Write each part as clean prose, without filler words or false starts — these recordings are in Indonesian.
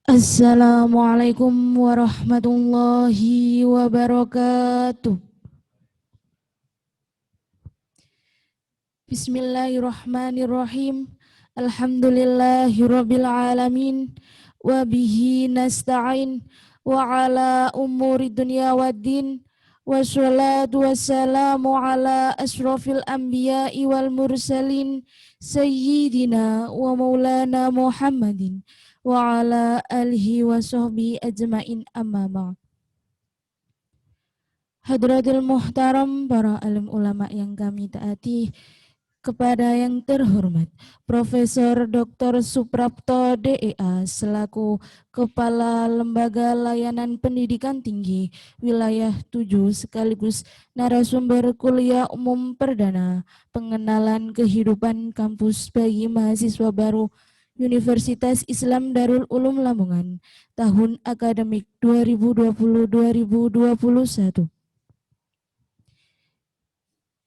Assalamualaikum warahmatullahi wabarakatuh. Bismillahirrahmanirrahim. Alhamdulillahirabbil alamin wa bihi nasta'in wa ala umuri dunya waddin wassalatu wassalamu ala asrofil anbiya'i wal mursalin sayyidina wa maulana Muhammadin wa ala alihi wa sahbihi ajmain amma ba'd. Hadratul muhtaram para alim ulama yang kami taati, kepada yang terhormat Profesor Dr. Suprapto DEA selaku Kepala Lembaga Layanan Pendidikan Tinggi Wilayah 7 sekaligus narasumber kuliah umum perdana pengenalan kehidupan kampus bagi mahasiswa baru Universitas Islam Darul Ulum Lamongan tahun akademik 2020-2021.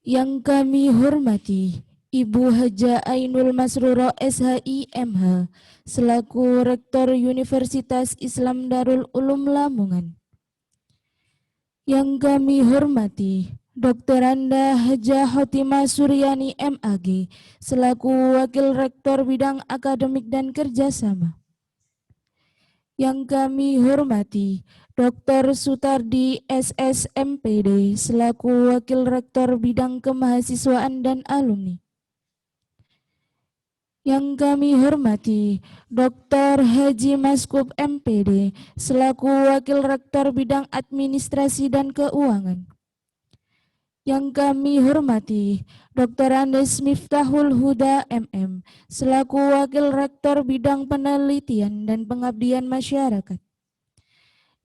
Yang kami hormati Ibu Haja Ainul Masruro SHI MH selaku Rektor Universitas Islam Darul Ulum Lamongan. Yang kami hormati Dr. Anda Haja Hotima Suryani MAG selaku Wakil Rektor Bidang Akademik dan Kerjasama. Yang kami hormati Dr. Sutardi SSMPD selaku Wakil Rektor Bidang Kemahasiswaan dan Alumni. Yang kami hormati Dr. Haji Maskup MPD selaku Wakil Rektor Bidang Administrasi dan Keuangan. Yang kami hormati Dr. Andes Miftahul Huda MM selaku Wakil Rektor Bidang Penelitian dan Pengabdian Masyarakat.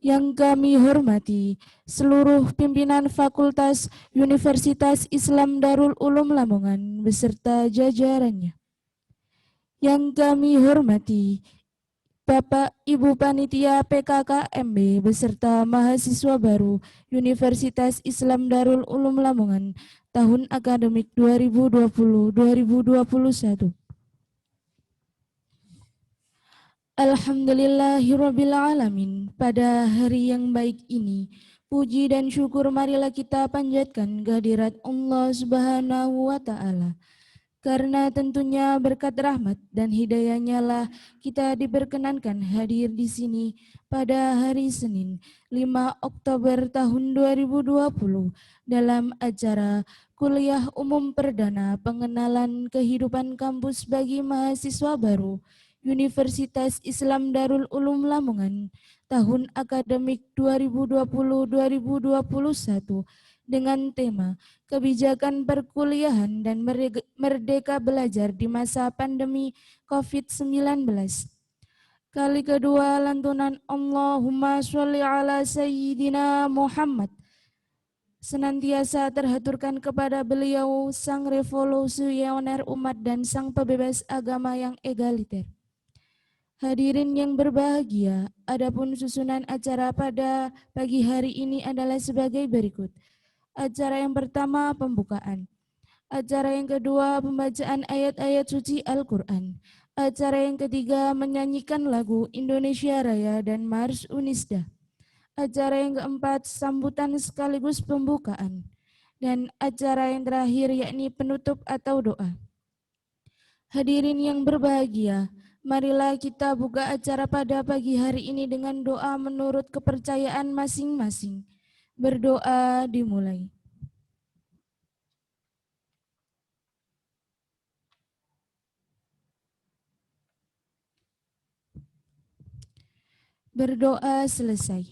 Yang kami hormati seluruh pimpinan Fakultas Universitas Islam Darul Ulum Lamongan beserta jajarannya. Yang kami hormati Bapak Ibu Panitia PKKMB beserta mahasiswa baru Universitas Islam Darul Ulum Lamongan tahun akademik 2020-2021. Alhamdulillahirabbil alamin. Pada hari yang baik ini, puji dan syukur marilah kita panjatkan kehadirat Allah Subhanahu wa taala. Karena tentunya berkat rahmat dan hidayahnya lah kita diperkenankan hadir di sini pada hari Senin 5 Oktober tahun 2020 dalam acara kuliah umum perdana pengenalan kehidupan kampus bagi mahasiswa baru Universitas Islam Darul Ulum Lamongan tahun akademik 2020-2021 dengan tema kebijakan perkuliahan dan merdeka belajar di masa pandemi COVID-19. Kali kedua lantunan Allahumma sholli ala Sayyidina Muhammad senantiasa terhaturkan kepada beliau sang revolusioner umat dan sang pebebas agama yang egaliter. Hadirin yang berbahagia, adapun susunan acara pada pagi hari ini adalah sebagai berikut. Acara yang pertama pembukaan. Acara yang kedua pembacaan ayat-ayat suci Al-Quran. Acara yang ketiga menyanyikan lagu Indonesia Raya dan Mars Unisda. Acara yang keempat sambutan sekaligus pembukaan. Dan acara yang terakhir yakni penutup atau doa. Hadirin yang berbahagia, marilah kita buka acara pada pagi hari ini dengan doa menurut kepercayaan masing-masing. Berdoa dimulai. Berdoa selesai.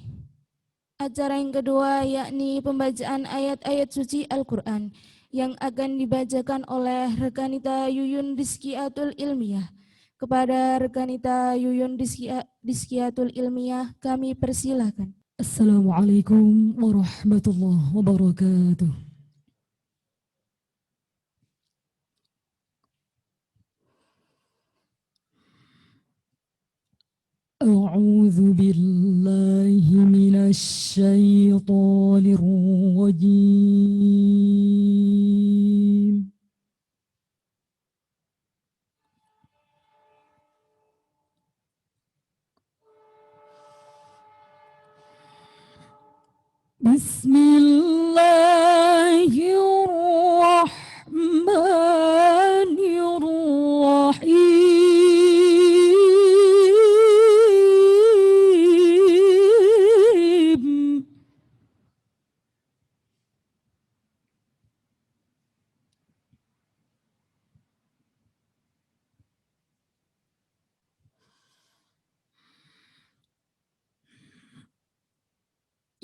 Acara yang kedua yakni pembacaan ayat-ayat suci Al-Quran yang akan dibacakan oleh Rekanita Yuyun Rizkiatul Ilmiah. Kepada Rekanita Yuyun Rizkiatul Ilmiah kami persilahkan. Assalamualaikum warahmatullahi wabarakatuh. A'udzu billahi minasy syaithanir rajim. بسم الله الرحمن الرحيم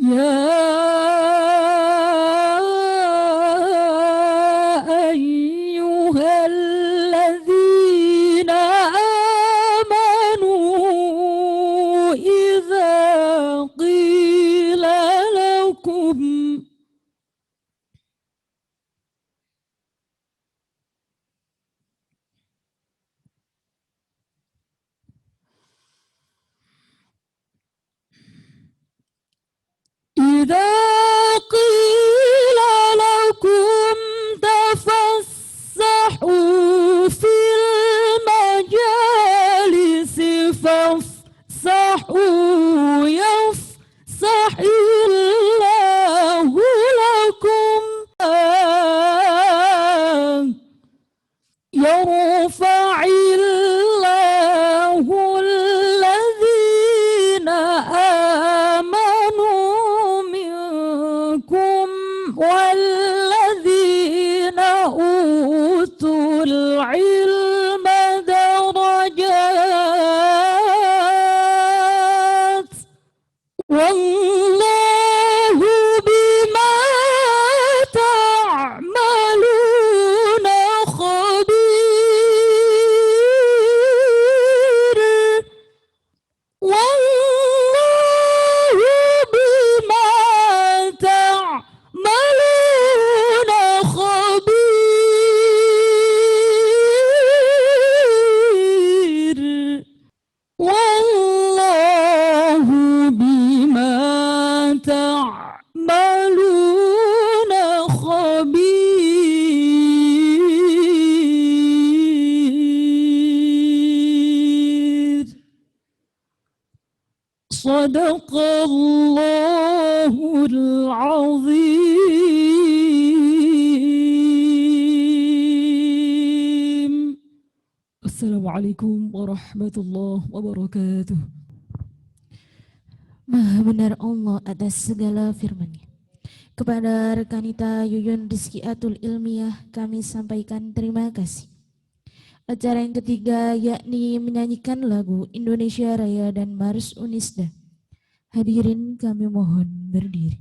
يا أيها الذين آمنوا إذا قيل لكم إذا قيل لكم تفسحوا في المجالس فافسحوا يفسح الله لكم يرفع الله الذين آمنوا منكم والذين أوتوا العلم درجات والله بما تعملون خبير والله بما تعملون خبير والله بما تعملون خبير صدق الله العظيم. Assalamualaikum warahmatullahi wabarakatuh. Maha benar Allah atas segala firman-Nya. Kepada rekanita Yuyun Rizki Atul Ilmiah kami sampaikan terima kasih. Acara yang ketiga yakni menyanyikan lagu Indonesia Raya dan Mars Unisda. Hadirin kami mohon berdiri.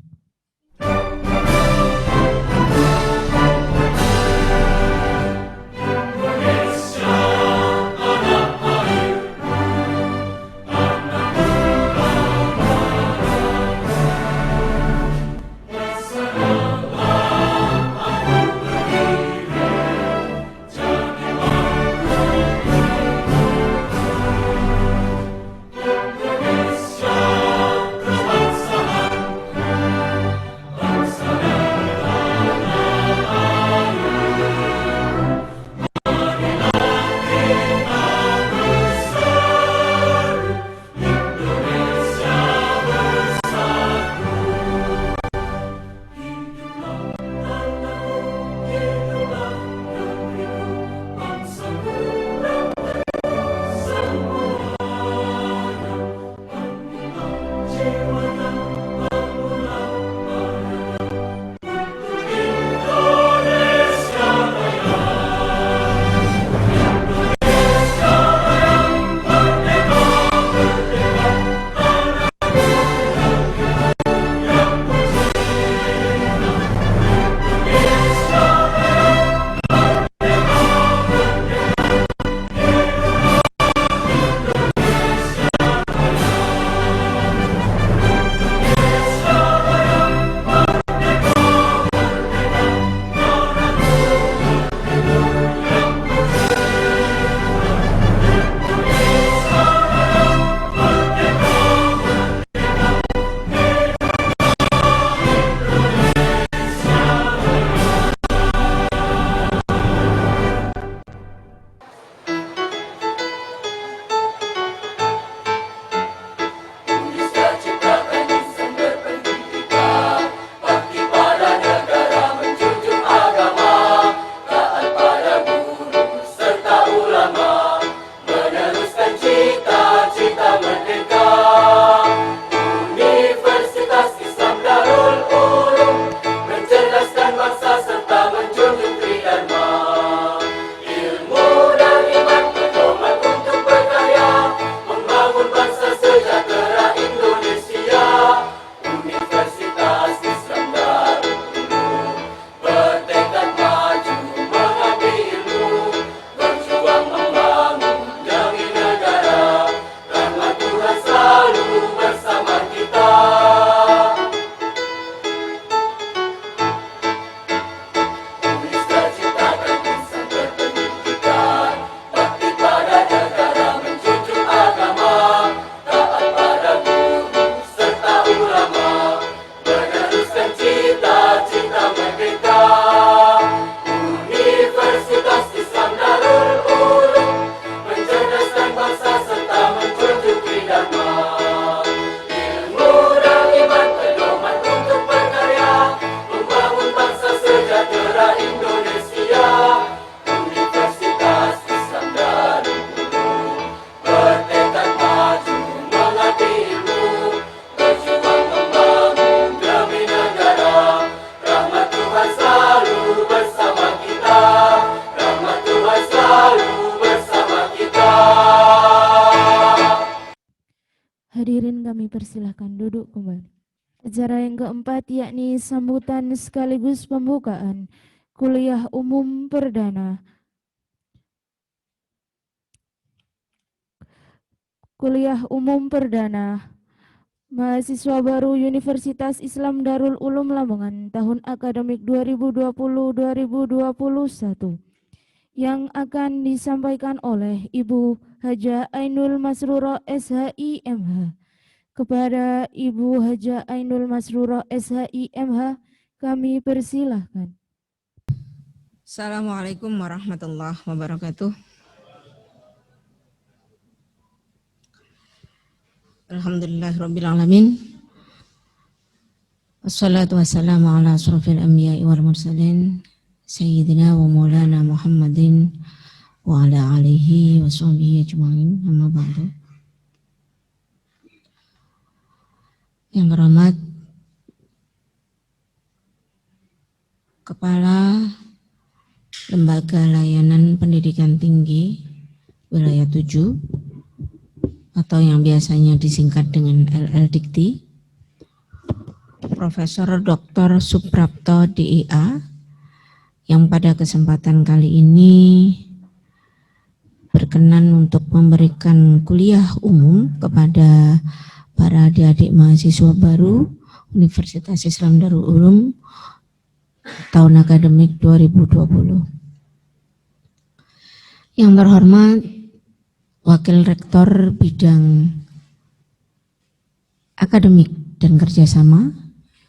Hadirin kami persilahkan duduk kembali. Acara yang keempat yakni sambutan sekaligus pembukaan kuliah umum perdana. Kuliah umum perdana mahasiswa baru Universitas Islam Darul Ulum Lamongan tahun akademik 2020-2021 yang akan disampaikan oleh Ibu Haja Ainul Masrurah SHIMH. Kepada Ibu Haja Ainul Masrurah SHIMH kami persilahkan. Assalamualaikum warahmatullahi wabarakatuh. Alhamdulillahirabbil alamin. Wassalatu wassalamu ala asrofil anbiya'i wal mursalin sayyidina wa maulana Muhammadin wa ala alihi wa sahbihi ajma'in. Amma ba'du. Yang terhormat Kepala Lembaga Layanan Pendidikan Tinggi Wilayah 7 atau yang biasanya disingkat dengan LLDikti, Profesor Dr. Suprapto DIA, yang pada kesempatan kali ini berkenan untuk memberikan kuliah umum kepada para adik-adik mahasiswa baru Universitas Islam Darul Ulum tahun akademik 2020. Yang terhormat Wakil Rektor Bidang Akademik dan Kerjasama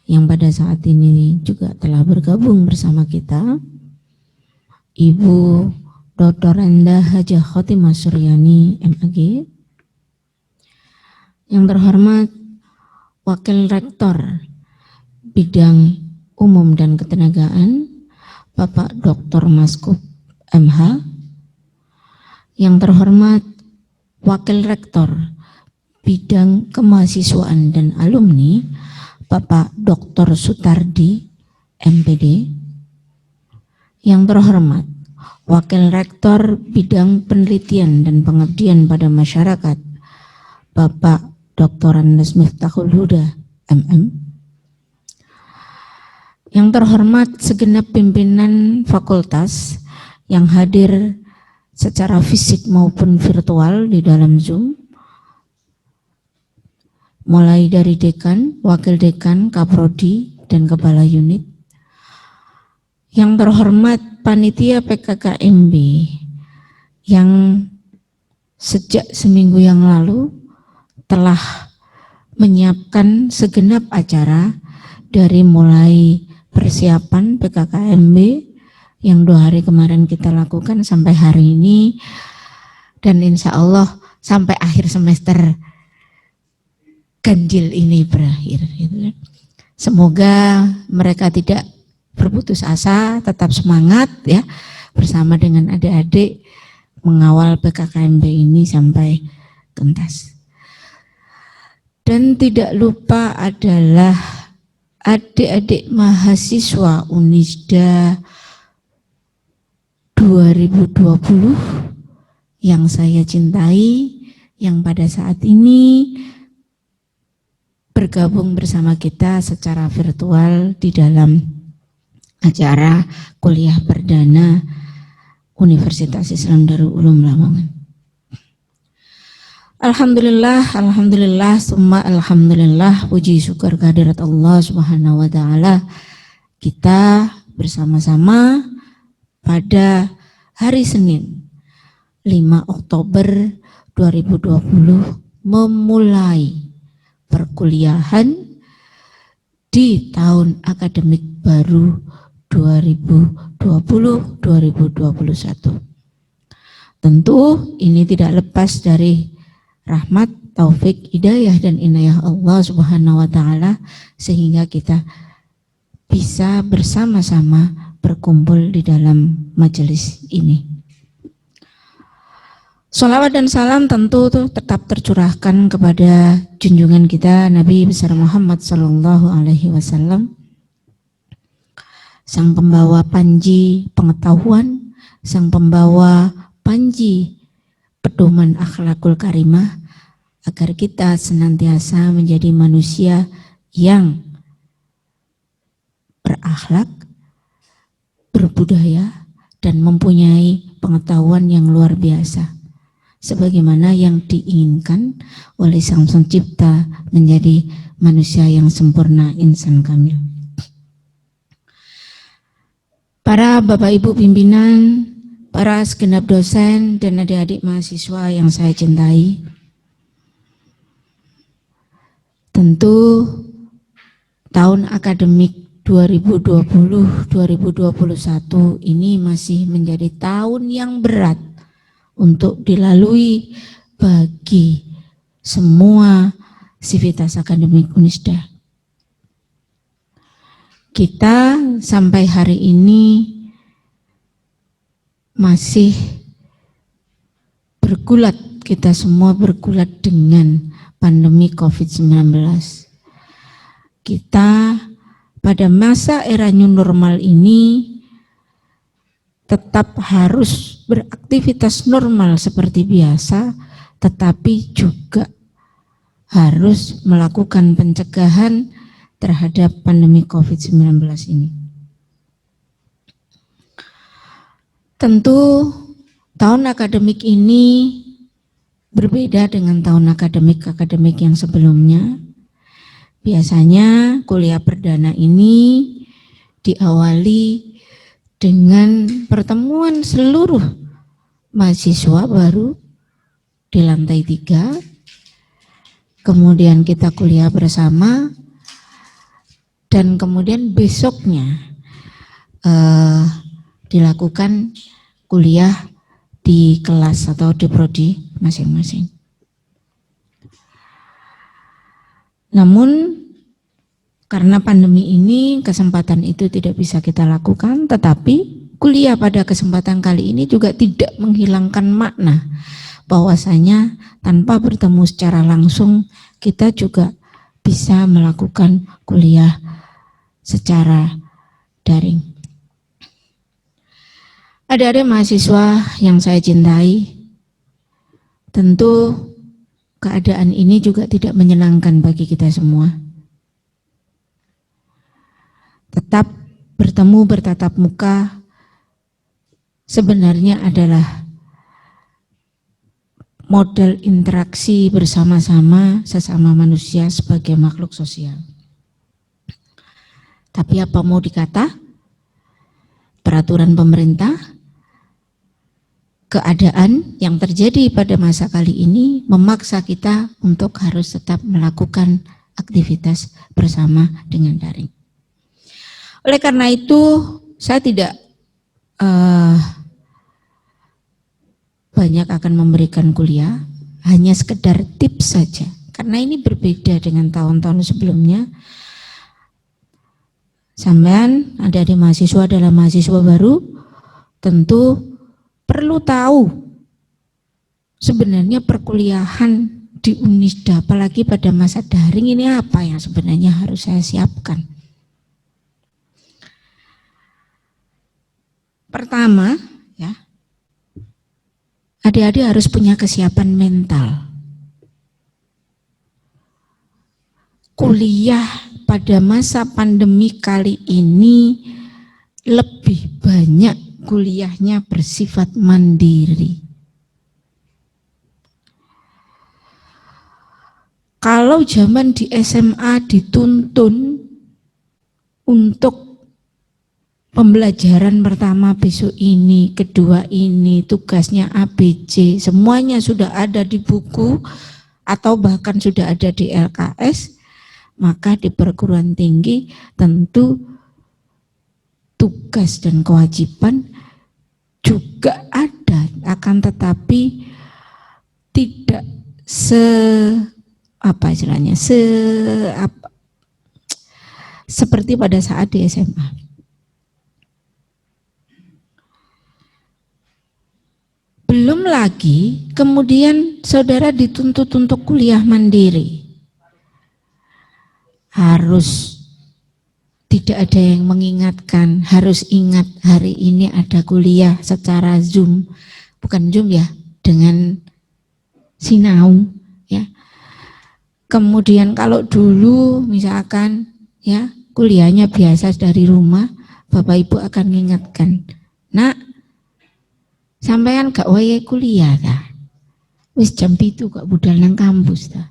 yang pada saat ini juga telah bergabung bersama kita, Ibu Dr. Endah Hajah Khotimah Suryani MAG. Yang terhormat Wakil Rektor Bidang Umum dan Ketenagaan Bapak Dr. Maskup MH. Yang terhormat Wakil Rektor Bidang Kemahasiswaan dan Alumni Bapak Dr. Sutardi MPD. Yang terhormat Wakil Rektor Bidang Penelitian dan Pengabdian pada Masyarakat Bapak Dr. Andes Miftahul Huda MM. Yang terhormat segenap pimpinan fakultas yang hadir secara fisik maupun virtual di dalam Zoom, mulai dari dekan, wakil dekan, kaprodi, dan kepala unit. Yang terhormat panitia PKKMB yang sejak seminggu yang lalu telah menyiapkan segenap acara dari mulai persiapan PKKMB yang 2 hari kemarin kita lakukan sampai hari ini, dan insya Allah sampai akhir semester ganjil ini berakhir. Semoga mereka tidak berputus asa, tetap semangat ya bersama dengan adik-adik mengawal PKKMB ini sampai tuntas. Dan tidak lupa adalah adik-adik mahasiswa Unisda 2020 yang saya cintai, yang pada saat ini bergabung bersama kita secara virtual di dalam acara kuliah perdana Universitas Islam Darul Ulum Lamongan. Alhamdulillah, alhamdulillah, summa alhamdulillah, puji syukur kehadirat Allah Subhanahu wa taala. Kita bersama-sama pada hari Senin 5 Oktober 2020 memulai perkuliahan di tahun akademik baru 2020-2021. Tentu ini tidak lepas dari rahmat, taufik, hidayah dan inayah Allah Subhanahu wa taala sehingga kita bisa bersama-sama berkumpul di dalam majelis ini. Sholawat dan salam tentu tetap tercurahkan kepada junjungan kita Nabi besar Muhammad Sallallahu Alaihi Wasallam, sang pembawa panji pengetahuan, sang pembawa panji pedoman akhlakul karimah, agar kita senantiasa menjadi manusia yang berakhlak, berbudaya, dan mempunyai pengetahuan yang luar biasa, sebagaimana yang diinginkan oleh Sang Pencipta menjadi manusia yang sempurna, insan kamil. Para Bapak Ibu pimpinan, para segenap dosen dan adik-adik mahasiswa yang saya cintai, tentu tahun akademik 2020-2021 ini masih menjadi tahun yang berat untuk dilalui bagi semua sivitas akademik Unisda. Kita sampai hari ini masih bergulat, kita semua bergulat dengan pandemi COVID-19. Kita pada masa era new normal ini tetap harus beraktivitas normal seperti biasa, tetapi juga harus melakukan pencegahan terhadap pandemi COVID-19 ini. Tentu tahun akademik ini berbeda dengan tahun akademik yang sebelumnya. Biasanya kuliah perdana ini diawali dengan pertemuan seluruh mahasiswa baru di lantai 3, kemudian kita kuliah bersama, dan kemudian besoknya dilakukan kuliah di kelas atau di prodi masing-masing. Namun karena pandemi ini kesempatan itu tidak bisa kita lakukan, tetapi kuliah pada kesempatan kali ini juga tidak menghilangkan makna bahwasanya tanpa bertemu secara langsung kita juga bisa melakukan kuliah secara daring. Adik-adik mahasiswa yang saya cintai, tentu keadaan ini juga tidak menyenangkan bagi kita semua. Tetap bertemu bertatap muka sebenarnya adalah model interaksi bersama-sama sesama manusia sebagai makhluk sosial. Tapi apa mau dikata, peraturan pemerintah, keadaan yang terjadi pada masa kali ini memaksa kita untuk harus tetap melakukan aktivitas bersama dengan daring. Oleh karena itu, saya tidak banyak akan memberikan kuliah, hanya sekedar tips saja. Karena ini berbeda dengan tahun-tahun sebelumnya. Sampean adik-adik mahasiswa adalah mahasiswa baru, tentu perlu tahu sebenarnya perkuliahan di Unisda, apalagi pada masa daring ini apa yang sebenarnya harus saya siapkan. Pertama, ya, adik-adik harus punya kesiapan mental. Kuliah pada masa pandemi kali ini lebih banyak kuliahnya bersifat mandiri. Kalau zaman di SMA dituntun untuk pembelajaran pertama besok ini, kedua ini, tugasnya ABC, semuanya sudah ada di buku atau bahkan sudah ada di LKS, maka di perguruan tinggi tentu tugas dan kewajiban juga ada, akan tetapi tidak seperti pada saat di SMA. Belum lagi kemudian saudara dituntut untuk kuliah mandiri. Harus tidak ada yang mengingatkan, harus ingat hari ini ada kuliah secara Zoom, bukan Zoom ya, dengan sinau ya. Kemudian kalau dulu misalkan ya kuliahnya biasa dari rumah, Bapak Ibu akan mengingatkan, nak, sampean gak wayahe kuliah ta? Wis jam 7 kok budal nang kampus ta.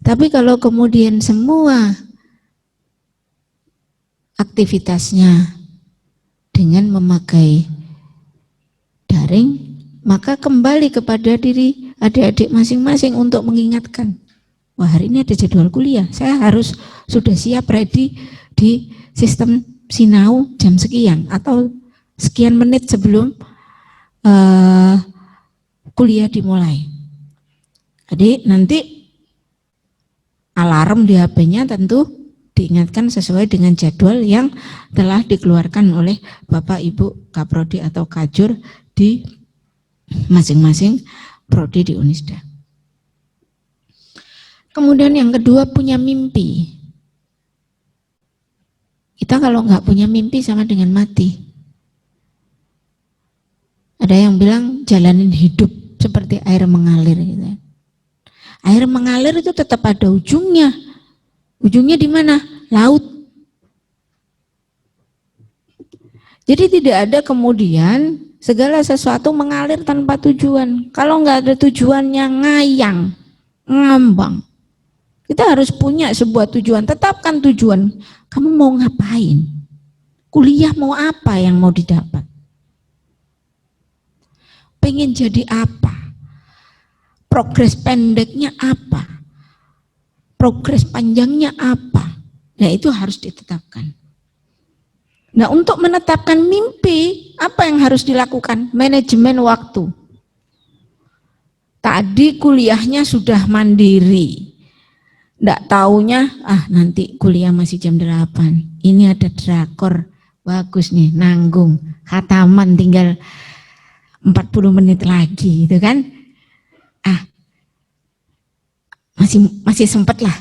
Tapi kalau kemudian semua aktivitasnya dengan memakai daring, maka kembali kepada diri adik-adik masing-masing untuk mengingatkan, wah hari ini ada jadwal kuliah, saya harus sudah siap ready di sistem Sinau jam sekian atau sekian menit sebelum kuliah dimulai. Jadi nanti alarm di HP-nya tentu diingatkan sesuai dengan jadwal yang telah dikeluarkan oleh Bapak Ibu Kaprodi atau Kajur di masing-masing prodi di Unisda. Kemudian yang kedua, punya mimpi. Kita kalau nggak punya mimpi sama dengan mati. Ada yang bilang jalanin hidup seperti air mengalir gitu. Air mengalir itu tetap ada ujungnya. Ujungnya di mana? Laut. Jadi tidak ada kemudian segala sesuatu mengalir tanpa tujuan. Kalau nggak ada tujuannya ngayang, ngambang. Kita harus punya sebuah tujuan. Tetapkan tujuan. Kamu mau ngapain? Kuliah mau apa yang mau didapat? Pengen jadi apa? Progres pendeknya apa? Progres panjangnya apa? Nah itu harus ditetapkan. Nah untuk menetapkan mimpi, apa yang harus dilakukan? Manajemen waktu. Tadi kuliahnya sudah mandiri. Nggak taunya, nanti kuliah masih jam 8. Ini ada drakor, bagus nih, nanggung. Khataman tinggal 40 menit lagi gitu kan. Masih sempet lah.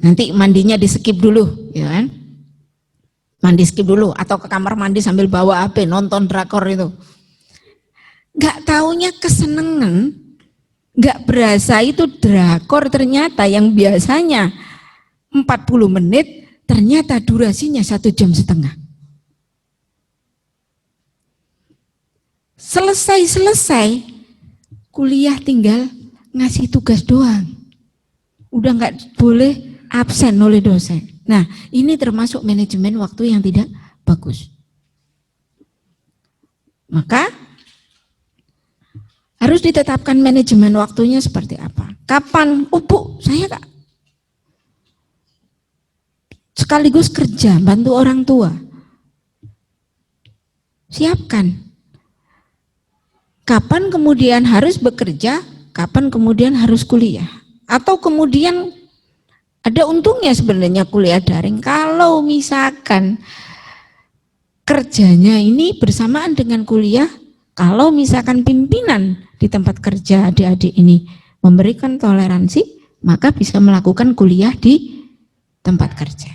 Nanti mandinya di skip dulu, ya kan? Mandi skip dulu atau ke kamar mandi sambil bawa HP nonton drakor itu. Gak taunya kesenengan, gak berasa itu drakor ternyata yang biasanya 40 menit ternyata durasinya 1,5 jam. Selesai kuliah tinggal ngasih tugas doang. Udah nggak boleh absen oleh dosen. Nah, ini termasuk manajemen waktu yang tidak bagus. Maka harus ditetapkan manajemen waktunya seperti apa. Kapan? Bu, saya Kak sekaligus kerja, bantu orang tua. Siapkan. Kapan kemudian harus bekerja, kapan kemudian harus kuliah. Atau kemudian ada untungnya sebenarnya kuliah daring. Kalau misalkan kerjanya ini bersamaan dengan kuliah, kalau misalkan pimpinan di tempat kerja adik-adik ini memberikan toleransi, maka bisa melakukan kuliah di tempat kerja.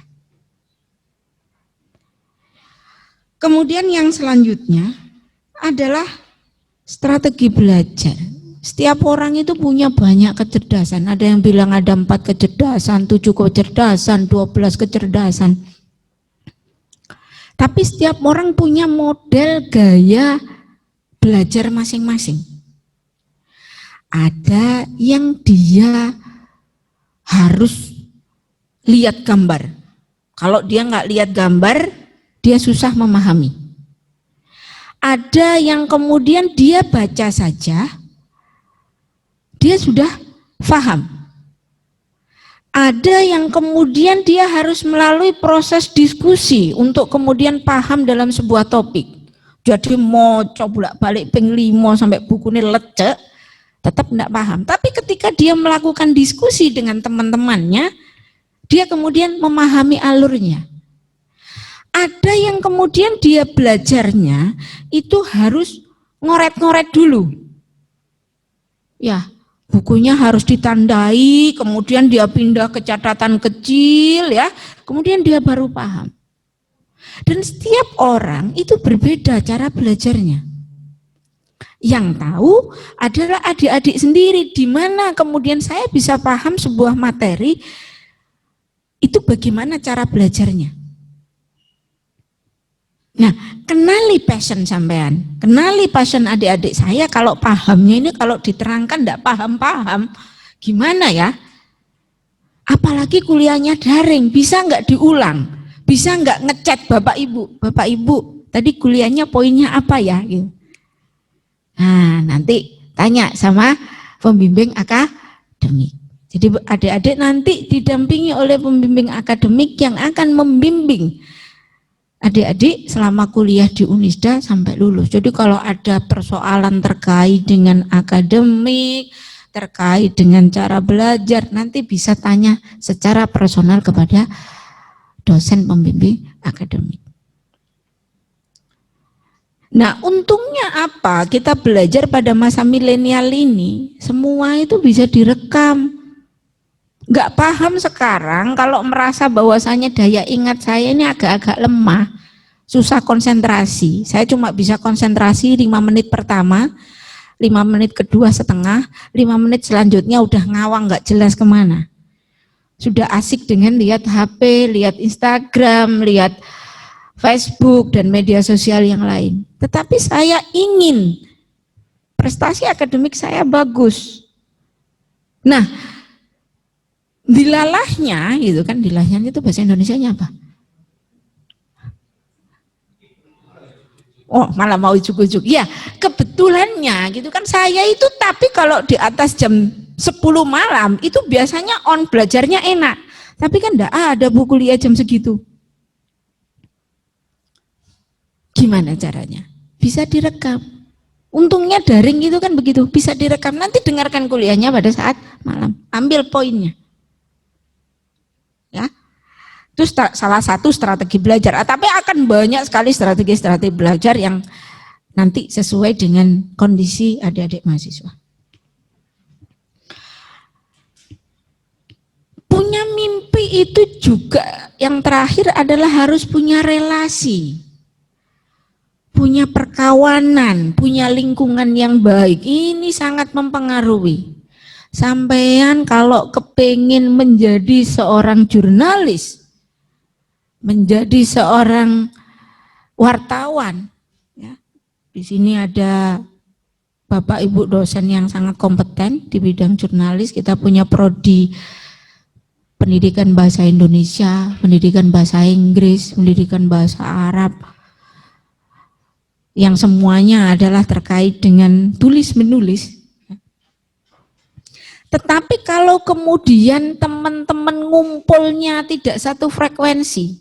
Kemudian yang selanjutnya adalah strategi belajar. Setiap orang itu punya banyak kecerdasan. Ada yang bilang ada 4 kecerdasan, 7 kecerdasan, 12 kecerdasan. Tapi setiap orang punya model gaya belajar masing-masing. Ada yang dia harus lihat gambar. Kalau dia nggak lihat gambar, dia susah memahami. Ada yang kemudian dia baca saja, dia sudah paham. Ada yang kemudian dia harus melalui proses diskusi untuk kemudian paham dalam sebuah topik. Jadi mau coba balik ping 5 sampai bukunya lecek, tetap tidak paham. Tapi ketika dia melakukan diskusi dengan teman-temannya, dia kemudian memahami alurnya. Ada yang kemudian dia belajarnya itu harus ngoret-ngoret dulu. Ya, bukunya harus ditandai, kemudian dia pindah ke catatan kecil ya, kemudian dia baru paham. Dan setiap orang itu berbeda cara belajarnya. Yang tahu adalah adik-adik sendiri, di mana kemudian saya bisa paham sebuah materi itu bagaimana cara belajarnya. Nah, kenali passion sampean, kenali passion adik-adik saya. Kalau pahamnya ini kalau diterangkan tidak paham-paham, gimana ya? Apalagi kuliahnya daring, bisa nggak diulang? Bisa nggak ngechat Bapak Ibu, tadi kuliahnya poinnya apa ya? Gitu. Nah, nanti tanya sama pembimbing akademik. Jadi adik-adik nanti didampingi oleh pembimbing akademik yang akan membimbing adik-adik selama kuliah di Unisda sampai lulus. Jadi kalau ada persoalan terkait dengan akademik, terkait dengan cara belajar, nanti bisa tanya secara personal kepada dosen pembimbing akademik. Nah, untungnya apa? Kita belajar pada masa milenial ini, semua itu bisa direkam. Nggak paham sekarang kalau merasa bahwasanya daya ingat saya ini agak-agak lemah, susah konsentrasi. Saya cuma bisa konsentrasi 5 menit pertama, 5 menit kedua setengah, 5 menit selanjutnya udah ngawang nggak jelas kemana. Sudah asik dengan lihat HP, lihat Instagram, lihat Facebook dan media sosial yang lain. Tetapi saya ingin prestasi akademik saya bagus. Nah, dilalahnya gitu kan, dilalahnya itu bahasa Indonesianya apa? Oh, malah mau ujuk-ujuk. Ya, kebetulannya gitu kan saya itu, tapi kalau di atas jam 10 malam itu biasanya on belajarnya enak. Tapi kan enggak ada bu kuliah jam segitu. Gimana caranya? Bisa direkam. Untungnya daring itu kan begitu, bisa direkam. Nanti dengarkan kuliahnya pada saat malam. Ambil poinnya. Ya, itu salah satu strategi belajar. Tapi akan banyak sekali strategi-strategi belajar yang nanti sesuai dengan kondisi adik-adik mahasiswa. Punya mimpi itu juga yang terakhir adalah harus punya relasi, punya perkawanan, punya lingkungan yang baik. Ini sangat mempengaruhi. Sampean kalau kepingin menjadi seorang jurnalis, menjadi seorang wartawan, ya, di sini ada Bapak Ibu dosen yang sangat kompeten di bidang jurnalis. Kita punya prodi pendidikan bahasa Indonesia, pendidikan bahasa Inggris, pendidikan bahasa Arab, yang semuanya adalah terkait dengan tulis menulis. Tetapi kalau kemudian teman-teman ngumpulnya tidak satu frekuensi,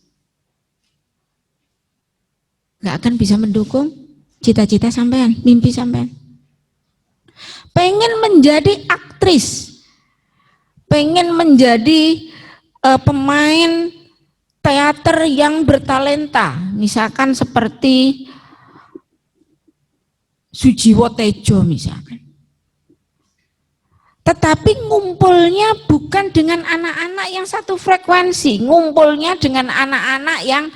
nggak akan bisa mendukung cita-cita sampean, mimpi sampean. Pengen menjadi aktris, pengen menjadi pemain teater yang bertalenta, misalkan seperti Sujiwo Tejo misalkan. Tetapi ngumpulnya bukan dengan anak-anak yang satu frekuensi, ngumpulnya dengan anak-anak yang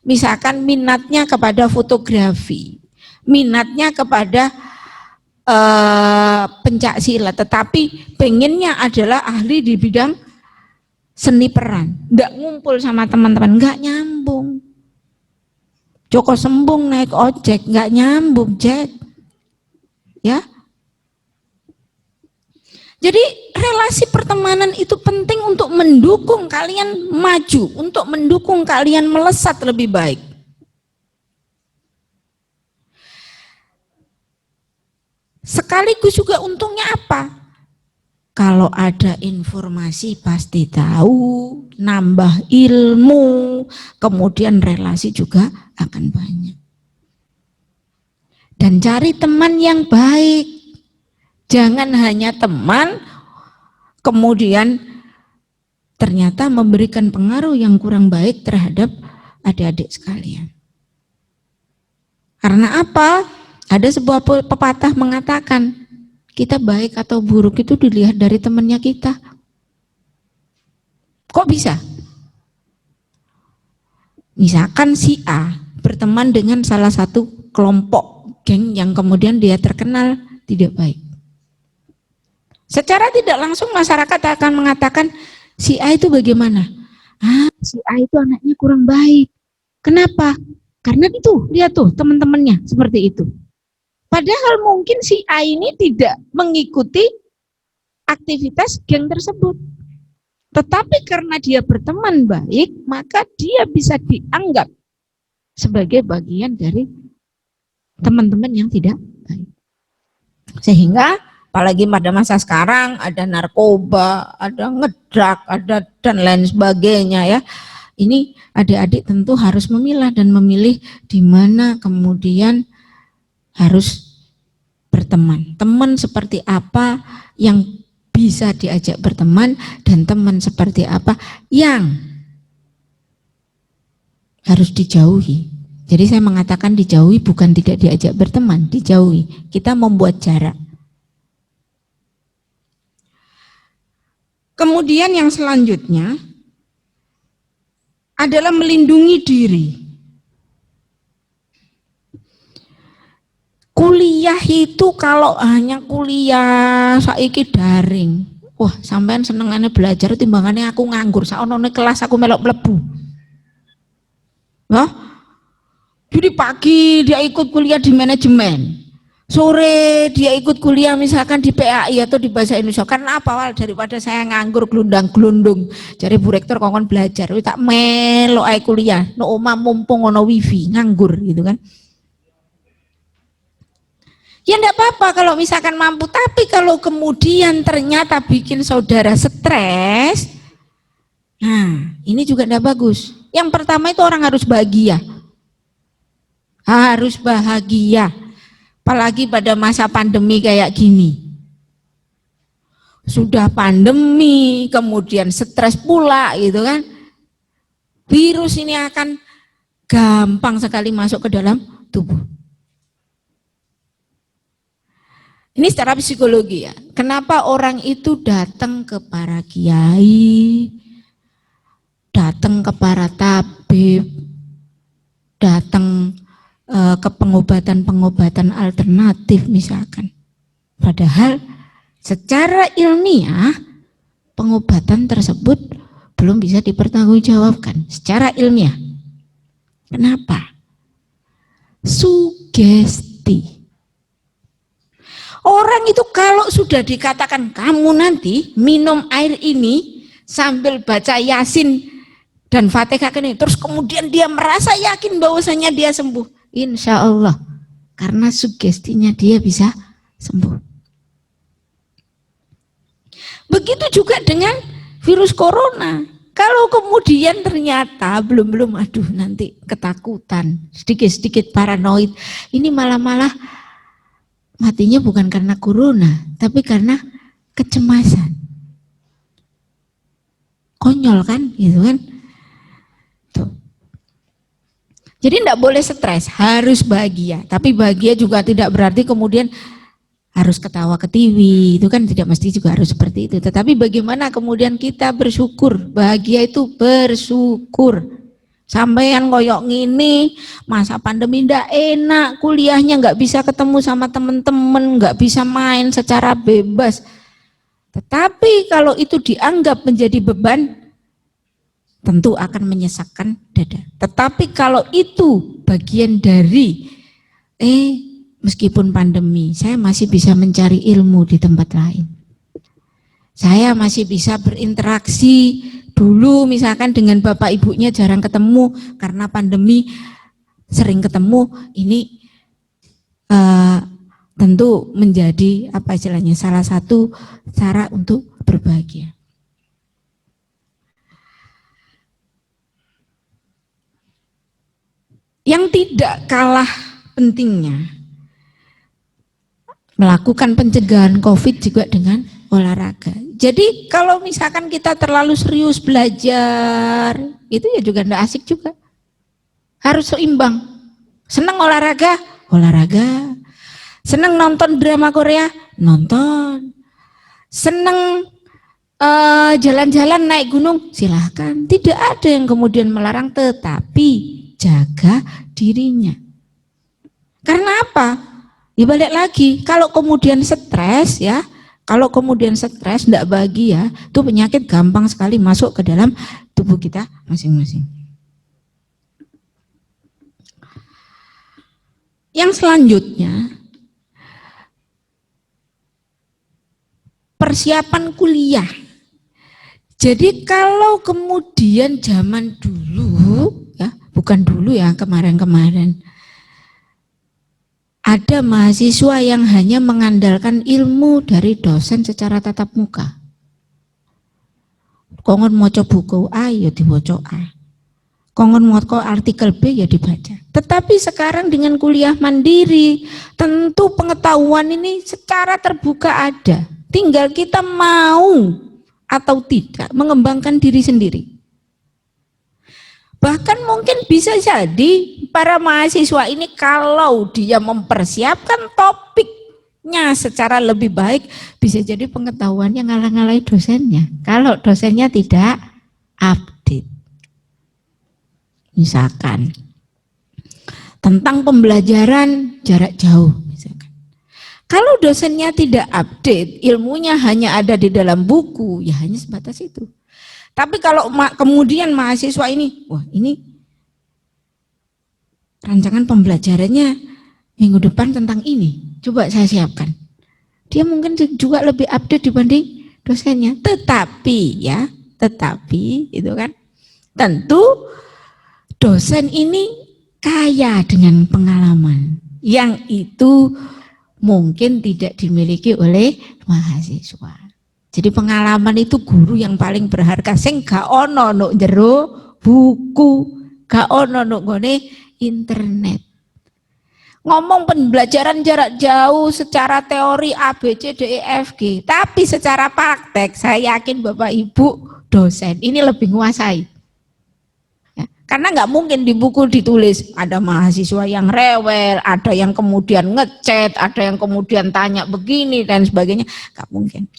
misalkan minatnya kepada fotografi, minatnya kepada pencak silat, tetapi pengennya adalah ahli di bidang seni peran. Nggak ngumpul sama teman-teman, nggak nyambung. Joko Sembung naik ojek, nggak nyambung, Jack. Ya. Jadi relasi pertemanan itu penting untuk mendukung kalian maju, untuk mendukung kalian melesat lebih baik. Sekaligus juga untungnya apa? Kalau ada informasi pasti tahu, nambah ilmu, kemudian relasi juga akan banyak. Dan cari teman yang baik. Jangan hanya teman, kemudian ternyata memberikan pengaruh yang kurang baik terhadap adik-adik sekalian. Karena apa? Ada sebuah pepatah mengatakan, kita baik atau buruk itu dilihat dari temannya kita. Kok bisa? Misalkan si A berteman dengan salah satu kelompok geng yang kemudian dia terkenal tidak baik. Secara tidak langsung masyarakat akan mengatakan si A itu bagaimana? Si A itu anaknya kurang baik. Kenapa? Karena itu, lihat tuh teman-temannya seperti itu. Padahal mungkin si A ini tidak mengikuti aktivitas geng tersebut. Tetapi karena dia berteman baik, maka dia bisa dianggap sebagai bagian dari teman-teman yang tidak baik. Sehingga apalagi pada masa sekarang ada narkoba, ada ngedrak, ada dan lain sebagainya ya. Ini adik-adik tentu harus memilah dan memilih di mana kemudian harus berteman. Teman seperti apa yang bisa diajak berteman dan teman seperti apa yang harus dijauhi. Jadi saya mengatakan dijauhi bukan tidak diajak berteman, dijauhi. Kita membuat jarak. Kemudian yang selanjutnya adalah melindungi diri. Kuliah itu kalau hanya kuliah saiki daring, wah sampean senengannya belajar timbangannya aku nganggur, saonone kelas aku melok mlebu. Wah, jadi pagi dia ikut kuliah di manajemen, sore dia ikut kuliah misalkan di PAI atau di bahasa Indonesia. Karena apa? Wal daripada saya nganggur glundang-glundung, jadi Bu Rektor kongkon belajar, tak melok ae kuliah, no omah mumpung ono wifi, nganggur gitu kan. Ya enggak apa-apa kalau misalkan mampu, tapi kalau kemudian ternyata bikin saudara stres, nah ini juga enggak bagus. Yang pertama itu orang harus bahagia. Harus bahagia. Apalagi pada masa pandemi kayak gini. Sudah pandemi, kemudian stres pula gitu kan. Virus ini akan gampang sekali masuk ke dalam tubuh. Ini secara psikologi ya. Kenapa orang itu datang ke para kiai, datang ke para tabib, datang ke pengobatan-pengobatan alternatif misalkan. Padahal secara ilmiah pengobatan tersebut belum bisa dipertanggungjawabkan secara ilmiah. Kenapa? Sugesti. Orang itu kalau sudah dikatakan kamu nanti minum air ini sambil baca Yasin dan Fatihah ini, terus kemudian dia merasa yakin bahwasanya dia sembuh, insya Allah, karena sugestinya dia bisa sembuh. Begitu juga dengan virus corona. Kalau kemudian ternyata belum aduh nanti ketakutan, sedikit-sedikit paranoid, ini malah matinya bukan karena corona, tapi karena kecemasan. Konyol kan, gitu kan? Tuh. Jadi tidak boleh stres, harus bahagia. Tapi bahagia juga tidak berarti kemudian harus ketawa ketiwi, itu kan tidak mesti juga harus seperti itu. Tetapi bagaimana kemudian kita bersyukur, bahagia itu bersyukur. Sampean koyok ngini, masa pandemi ndak enak, kuliahnya nggak bisa ketemu sama teman-teman, nggak bisa main secara bebas. Tetapi kalau itu dianggap menjadi beban, tentu akan menyesakkan dada. Tetapi kalau itu bagian dari, meskipun pandemi, saya masih bisa mencari ilmu di tempat lain. Saya masih bisa berinteraksi. Dulu misalkan dengan bapak ibunya jarang ketemu karena pandemi, sering ketemu, ini tentu menjadi apa istilahnya salah satu cara untuk berbahagia. Yang tidak kalah pentingnya melakukan pencegahan COVID juga dengan olahraga. Jadi kalau misalkan kita terlalu serius belajar, itu ya juga enggak asik juga. Harus seimbang. Senang olahraga, olahraga. Senang nonton drama Korea, nonton. Senang jalan-jalan naik gunung, silahkan. Tidak ada yang kemudian melarang, tetapi jaga dirinya. Karena apa? Ya balik lagi, kalau kemudian stres ya, kalau kemudian stres tidak bahagia, itu penyakit gampang sekali masuk ke dalam tubuh kita masing-masing. Yang selanjutnya, persiapan kuliah. Jadi kalau kemudian zaman dulu, ya bukan dulu ya, kemarin-kemarin, ada mahasiswa yang hanya mengandalkan ilmu dari dosen secara tatap muka. Kongon maca buku A ya dibaca A. Kongon maca artikel B ya dibaca. Tetapi sekarang dengan kuliah mandiri, tentu pengetahuan ini secara terbuka ada. Tinggal kita mau atau tidak mengembangkan diri sendiri. Bahkan mungkin bisa jadi para mahasiswa ini kalau dia mempersiapkan topiknya secara lebih baik, bisa jadi pengetahuannya ngalah-ngalahi dosennya. Kalau dosennya tidak update. Misalkan tentang pembelajaran jarak jauh. Misalkan. Kalau dosennya tidak update, ilmunya hanya ada di dalam buku, ya hanya sebatas itu. Tapi kalau kemudian mahasiswa ini, wah ini rancangan pembelajarannya minggu depan tentang ini, coba saya siapkan. Dia mungkin juga lebih update dibanding dosennya. Tetapi itu kan, tentu dosen ini kaya dengan pengalaman yang itu mungkin tidak dimiliki oleh mahasiswa. Jadi pengalaman itu guru yang paling berharga, sing gak ono nuk jero buku, gak ono nuk ngone internet. Ngomong pembelajaran jarak jauh secara teori A, B, C, D, E, F, G, tapi secara praktek saya yakin Bapak Ibu dosen ini lebih menguasai. Ya, karena nggak mungkin di buku ditulis ada mahasiswa yang rewel, ada yang kemudian ngechat, ada yang kemudian tanya begini dan sebagainya, nggak mungkin.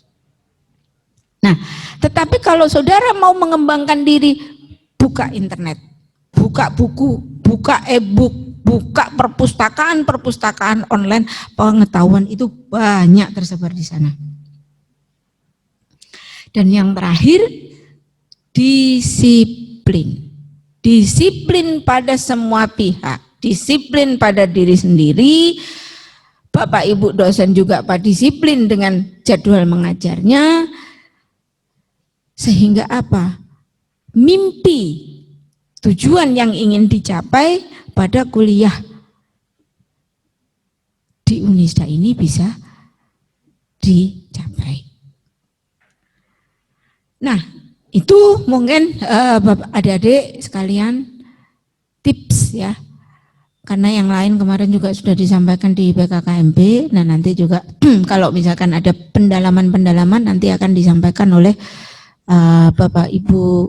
Nah, tetapi kalau saudara mau mengembangkan diri, buka internet, buka buku, buka e-book, buka perpustakaan online, pengetahuan itu banyak tersebar di sana. Dan yang terakhir, disiplin. Disiplin pada semua pihak, disiplin pada diri sendiri. Bapak Ibu dosen juga Pak disiplin dengan jadwal mengajarnya. Sehingga apa? Mimpi, tujuan yang ingin dicapai pada kuliah di Unisda ini bisa dicapai. Nah, itu mungkin Bapak adik-adik sekalian tips ya. Karena yang lain kemarin juga sudah disampaikan di BKKMB, nah nanti juga kalau misalkan ada pendalaman-pendalaman nanti akan disampaikan oleh Bapak Ibu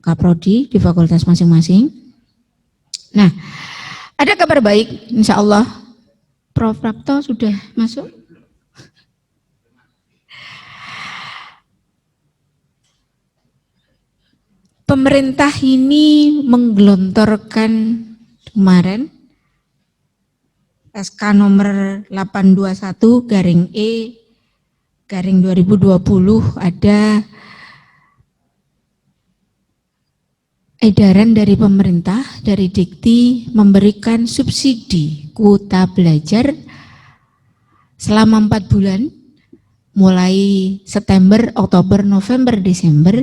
Kaprodi di fakultas masing-masing. Nah, ada kabar baik, insya Allah Prof. Prapto sudah masuk. Pemerintah ini menggelontorkan kemarin SK nomor 821/E/2020 ada edaran dari pemerintah, dari Dikti memberikan subsidi kuota belajar selama 4 bulan, mulai September, Oktober, November, Desember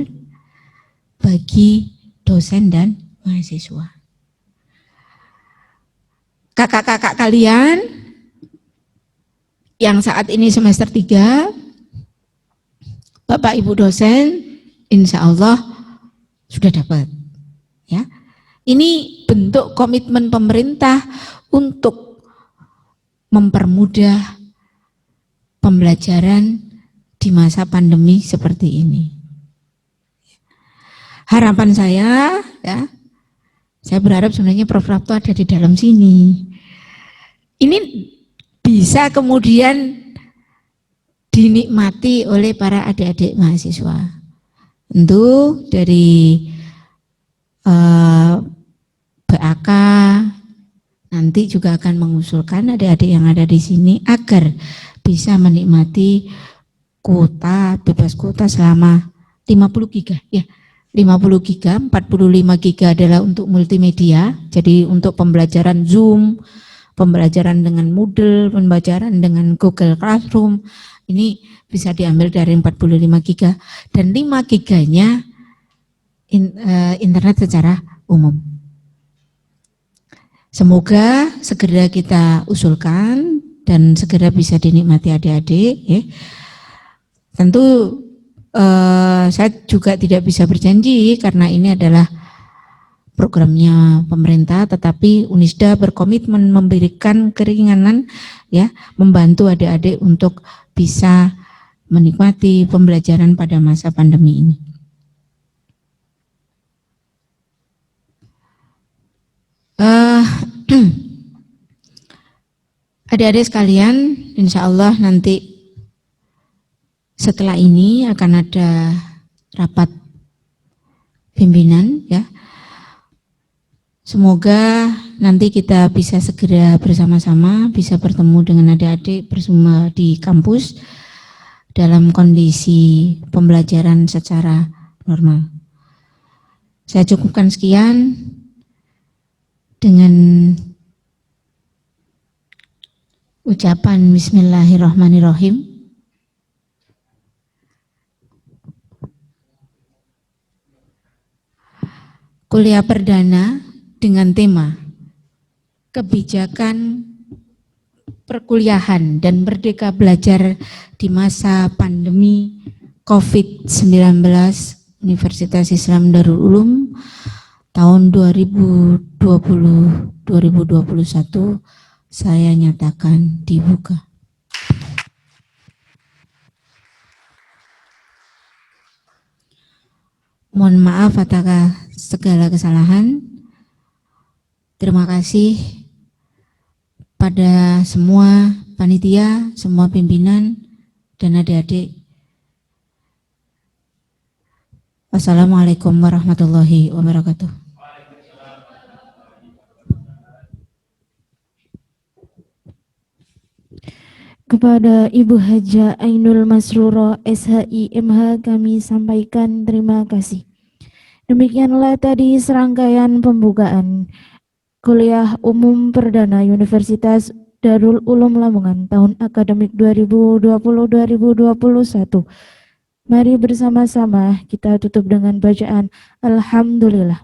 bagi dosen dan mahasiswa. Kakak-kakak kalian yang saat ini semester 3, Bapak Ibu dosen, insya Allah sudah dapat. Ya, ini bentuk komitmen pemerintah untuk mempermudah pembelajaran di masa pandemi seperti ini. Harapan saya, ya, saya berharap sebenarnya Prof. Prapto ada di dalam sini. Ini bisa kemudian dinikmati oleh para adik-adik mahasiswa. Tentu dari BAK, nanti juga akan mengusulkan adik-adik yang ada di sini agar bisa menikmati kuota, bebas kuota selama 50 giga ya. 50 giga, 45 giga adalah untuk multimedia, jadi untuk pembelajaran Zoom, pembelajaran dengan Moodle, pembelajaran dengan Google Classroom, ini bisa diambil dari 45 giga, dan 5 giganya internet secara umum. Semoga segera kita usulkan dan segera bisa dinikmati adik-adik. Ya. Tentu saya juga tidak bisa berjanji karena ini adalah programnya pemerintah, tetapi Unisda berkomitmen memberikan keringanan, ya, membantu adik-adik untuk bisa menikmati pembelajaran pada masa pandemi ini. Adik-adik sekalian, insya Allah nanti setelah ini akan ada rapat pimpinan, ya. Semoga nanti kita bisa segera bersama-sama, bisa bertemu dengan adik-adik bersama di kampus dalam kondisi pembelajaran secara normal. Saya cukupkan sekian dengan ucapan Bismillahirrahmanirrahim. Kuliah perdana dengan tema kebijakan perkuliahan dan merdeka belajar di masa pandemi COVID-19 Universitas Islam Darul Ulum tahun 2020-2021 saya nyatakan dibuka. Mohon maaf atas segala kesalahan. Terima kasih pada semua panitia, semua pimpinan, dan adik-adik. Wassalamualaikum warahmatullahi wabarakatuh. Kepada Ibu Haja Ainul Masruro SHI MH kami sampaikan terima kasih. Demikianlah tadi serangkaian pembukaan Kuliah Umum Perdana Universitas Darul Ulum Lamongan tahun akademik 2020-2021. Mari bersama-sama kita tutup dengan bacaan Alhamdulillah.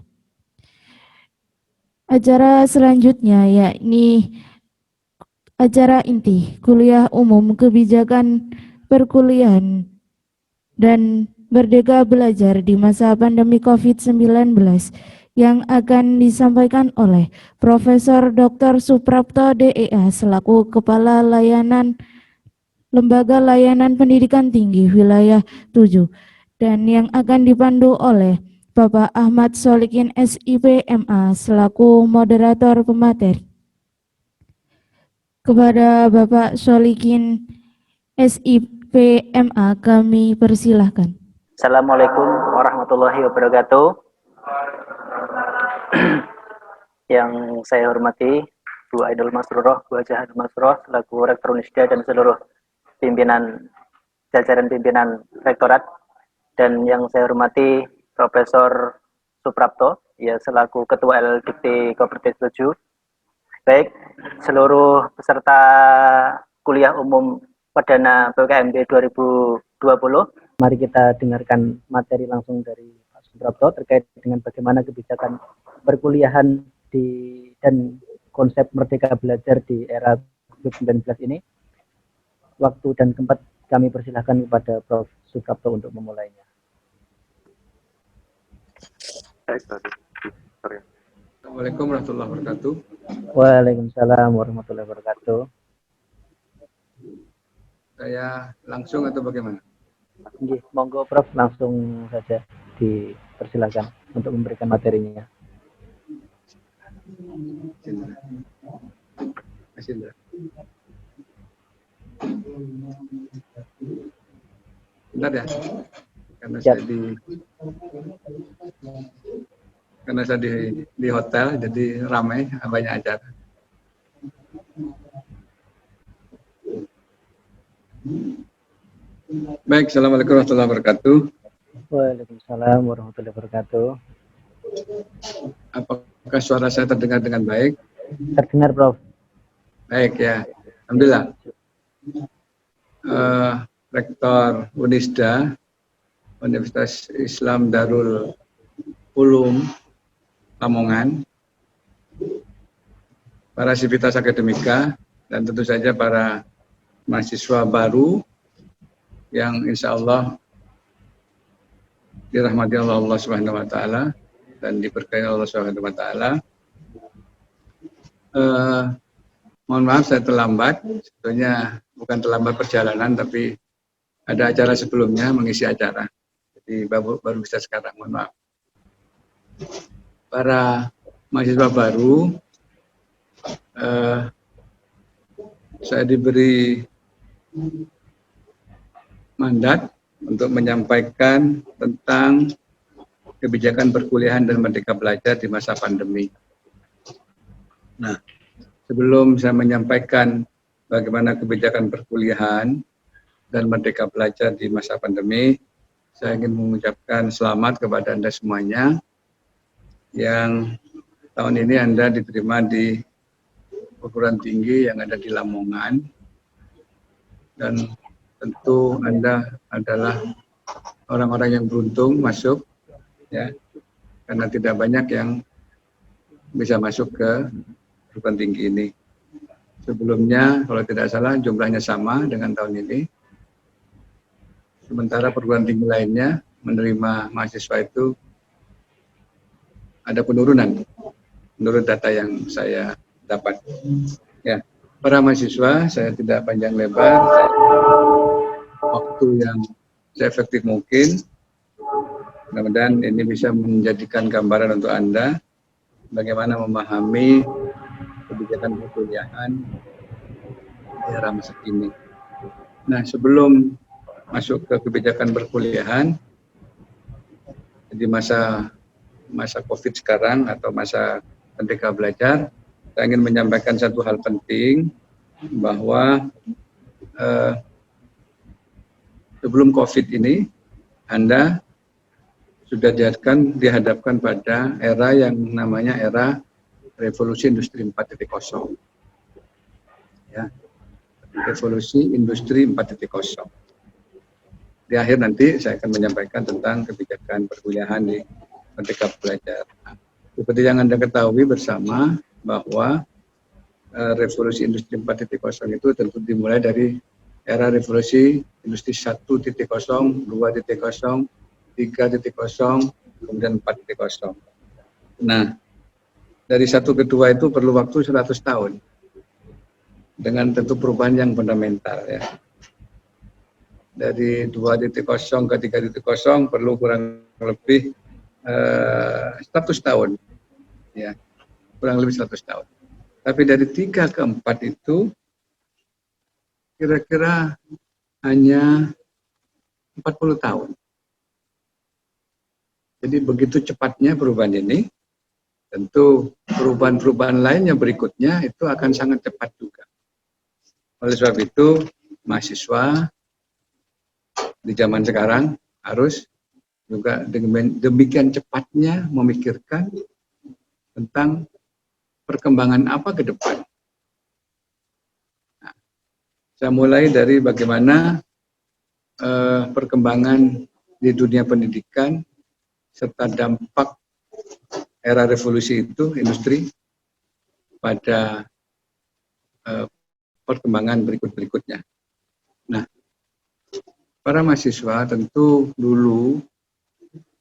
Acara selanjutnya yakni acara inti Kuliah Umum Kebijakan Perkuliahan dan Merdeka Belajar di masa pandemi COVID-19 yang akan disampaikan oleh Profesor Dr. Suprapto DEA selaku Kepala Lembaga Layanan Pendidikan Tinggi Wilayah 7 dan yang akan dipandu oleh Bapak Ahmad Solikin SIP MA selaku moderator pemateri. Kepada Bapak Solikin SIP MA kami persilahkan. Assalamualaikum warahmatullahi wabarakatuh. Yang saya hormati Bu Ainul Masruroh, Bu Haja Ainul Masruroh selaku Rektor Unisda dan seluruh pimpinan, jajaran pimpinan Rektorat, dan yang saya hormati Profesor Suprapto, ya selaku Ketua LDikti Kopertis 7. Baik, seluruh peserta kuliah umum perdana PKMB 2020, mari kita dengarkan materi langsung dari Pak Suprapto terkait dengan bagaimana kebijakan perkuliahan dan konsep merdeka belajar di era COVID-19 ini. Waktu dan tempat kami persilahkan kepada Prof. Suprapto untuk memulainya. Assalamualaikum warahmatullahi wabarakatuh. Waalaikumsalam warahmatullahi wabarakatuh. Saya langsung atau bagaimana? Monggo Prof, langsung saja dipersilakan untuk memberikan materinya. Mas Indra. Bentar ya, karena saya di hotel, jadi ramai, banyak acara. Baik, Assalamualaikum warahmatullahi wabarakatuh. Waalaikumsalam warahmatullahi wabarakatuh. Apakah suara saya terdengar dengan baik? Terdengar, Prof. Baik ya, Alhamdulillah. Rektor Unisda, Universitas Islam Darul Ulum Lamongan, para sivitas akademika, dan tentu saja para mahasiswa baru yang insya Allah dirahmati Allah Subhanahu wa Ta'ala dan diberkahi Allah Subhanahu wa Ta'ala. Mohon maaf saya terlambat, sebetulnya bukan terlambat perjalanan, tapi ada acara sebelumnya mengisi acara. Jadi baru bisa sekarang, mohon maaf. Para mahasiswa baru, saya diberi mandat untuk menyampaikan tentang kebijakan perkuliahan dan merdeka belajar di masa pandemi. Nah, sebelum saya menyampaikan bagaimana kebijakan perkuliahan dan merdeka belajar di masa pandemi, saya ingin mengucapkan selamat kepada Anda semuanya yang tahun ini Anda diterima di perguruan tinggi yang ada di Lamongan, dan tentu Anda adalah orang-orang yang beruntung masuk, ya, karena tidak banyak yang bisa masuk ke perguruan tinggi ini. Sebelumnya, kalau tidak salah, jumlahnya sama dengan tahun ini. Sementara perguruan tinggi lainnya menerima mahasiswa itu ada penurunan menurut data yang saya dapat. Ya, para mahasiswa, saya tidak panjang lebar, waktu yang seefektif mungkin. Mudah-mudahan ini bisa menjadikan gambaran untuk Anda bagaimana memahami kebijakan perkuliahan di era masa kini. Nah, sebelum masuk ke kebijakan perkuliahan di masa COVID sekarang atau masa merdeka belajar, saya ingin menyampaikan satu hal penting, bahwa sebelum COVID ini Anda sudah dihadapkan pada era yang namanya era revolusi industri 4.0. Ya, revolusi industri 4.0. Di akhir nanti saya akan menyampaikan tentang kebijakan perkuliahan di merdeka belajar. Seperti yang Anda ketahui bersama bahwa revolusi industri 4.0 itu tentu dimulai dari era revolusi industri 1.0, 2.0, 3.0, kemudian 4.0. Nah, dari 1 ke 2 itu perlu waktu 100 tahun dengan tentu perubahan yang fundamental, ya. Dari 2.0 ke 3.0 perlu kurang lebih 100 tahun, ya, kurang lebih 100 tahun. Tapi dari 3 ke 4 itu kira-kira hanya 40 tahun. Jadi begitu cepatnya perubahan ini, tentu perubahan-perubahan lain yang berikutnya itu akan sangat cepat juga. Oleh sebab itu, mahasiswa di zaman sekarang harus juga demikian cepatnya memikirkan tentang perkembangan apa ke depan. Nah, saya mulai dari bagaimana perkembangan di dunia pendidikan serta dampak era revolusi itu industri pada perkembangan berikutnya. Nah, para mahasiswa tentu dulu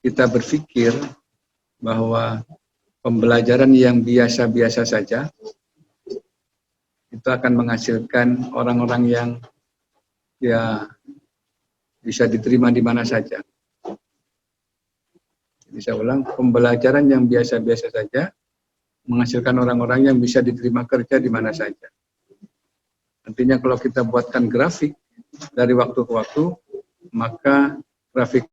kita berpikir bahwa pembelajaran yang biasa-biasa saja itu akan menghasilkan orang-orang yang ya bisa diterima di mana saja. Jadi saya ulang, pembelajaran yang biasa-biasa saja menghasilkan orang-orang yang bisa diterima kerja di mana saja. Artinya kalau kita buatkan grafik dari waktu ke waktu, maka grafik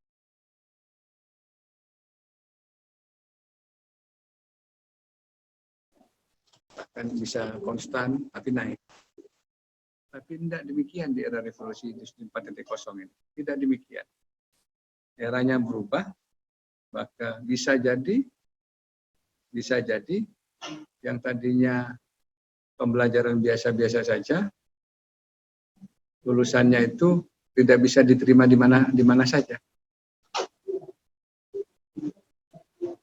akan bisa konstan tapi naik. Tapi tidak demikian di era revolusi industri 4.0 ini. Tidak demikian. Eranya berubah, maka bisa jadi yang tadinya pembelajaran biasa-biasa saja, lulusannya itu tidak bisa diterima di mana saja.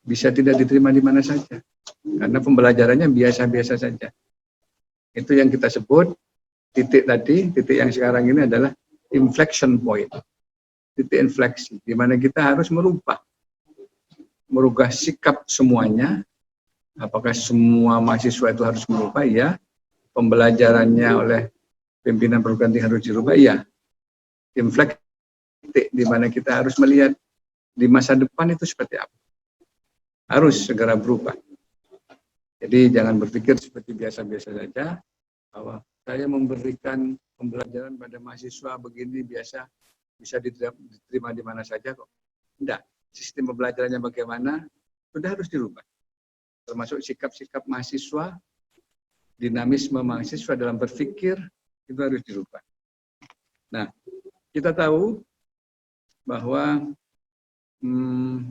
Bisa tidak diterima di mana saja. Karena pembelajarannya biasa-biasa saja. Itu yang kita sebut titik yang sekarang ini adalah inflection point. Titik infleksi, di mana kita harus merubah sikap semuanya. Apakah semua mahasiswa itu harus merubah? Ya. Pembelajarannya oleh pimpinan perguruan tinggi harus dirubah? Ya. Infleksi, titik di mana kita harus melihat di masa depan itu seperti apa. Harus segera berubah. Jadi jangan berpikir seperti biasa-biasa saja, bahwa saya memberikan pembelajaran pada mahasiswa begini biasa, bisa diterima di mana saja kok. Tidak. Sistem pembelajarannya bagaimana, sudah harus dirubah. Termasuk sikap-sikap mahasiswa, dinamisme mahasiswa dalam berpikir, itu harus dirubah. Nah, kita tahu bahwa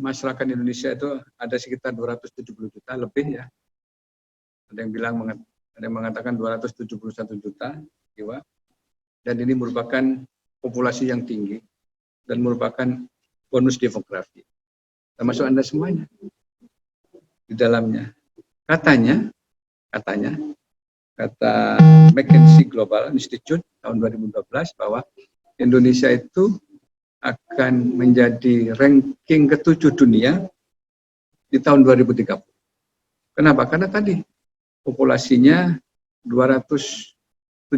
masyarakat Indonesia itu ada sekitar 270 juta lebih ya. Ada yang mengatakan 271 juta jiwa. Dan ini merupakan populasi yang tinggi dan merupakan bonus demografi. Termasuk Anda semuanya di dalamnya. Kata McKinsey Global Institute tahun 2012 bahwa Indonesia itu akan menjadi ranking ke-7 dunia di tahun 2030. Kenapa? Karena tadi populasinya 271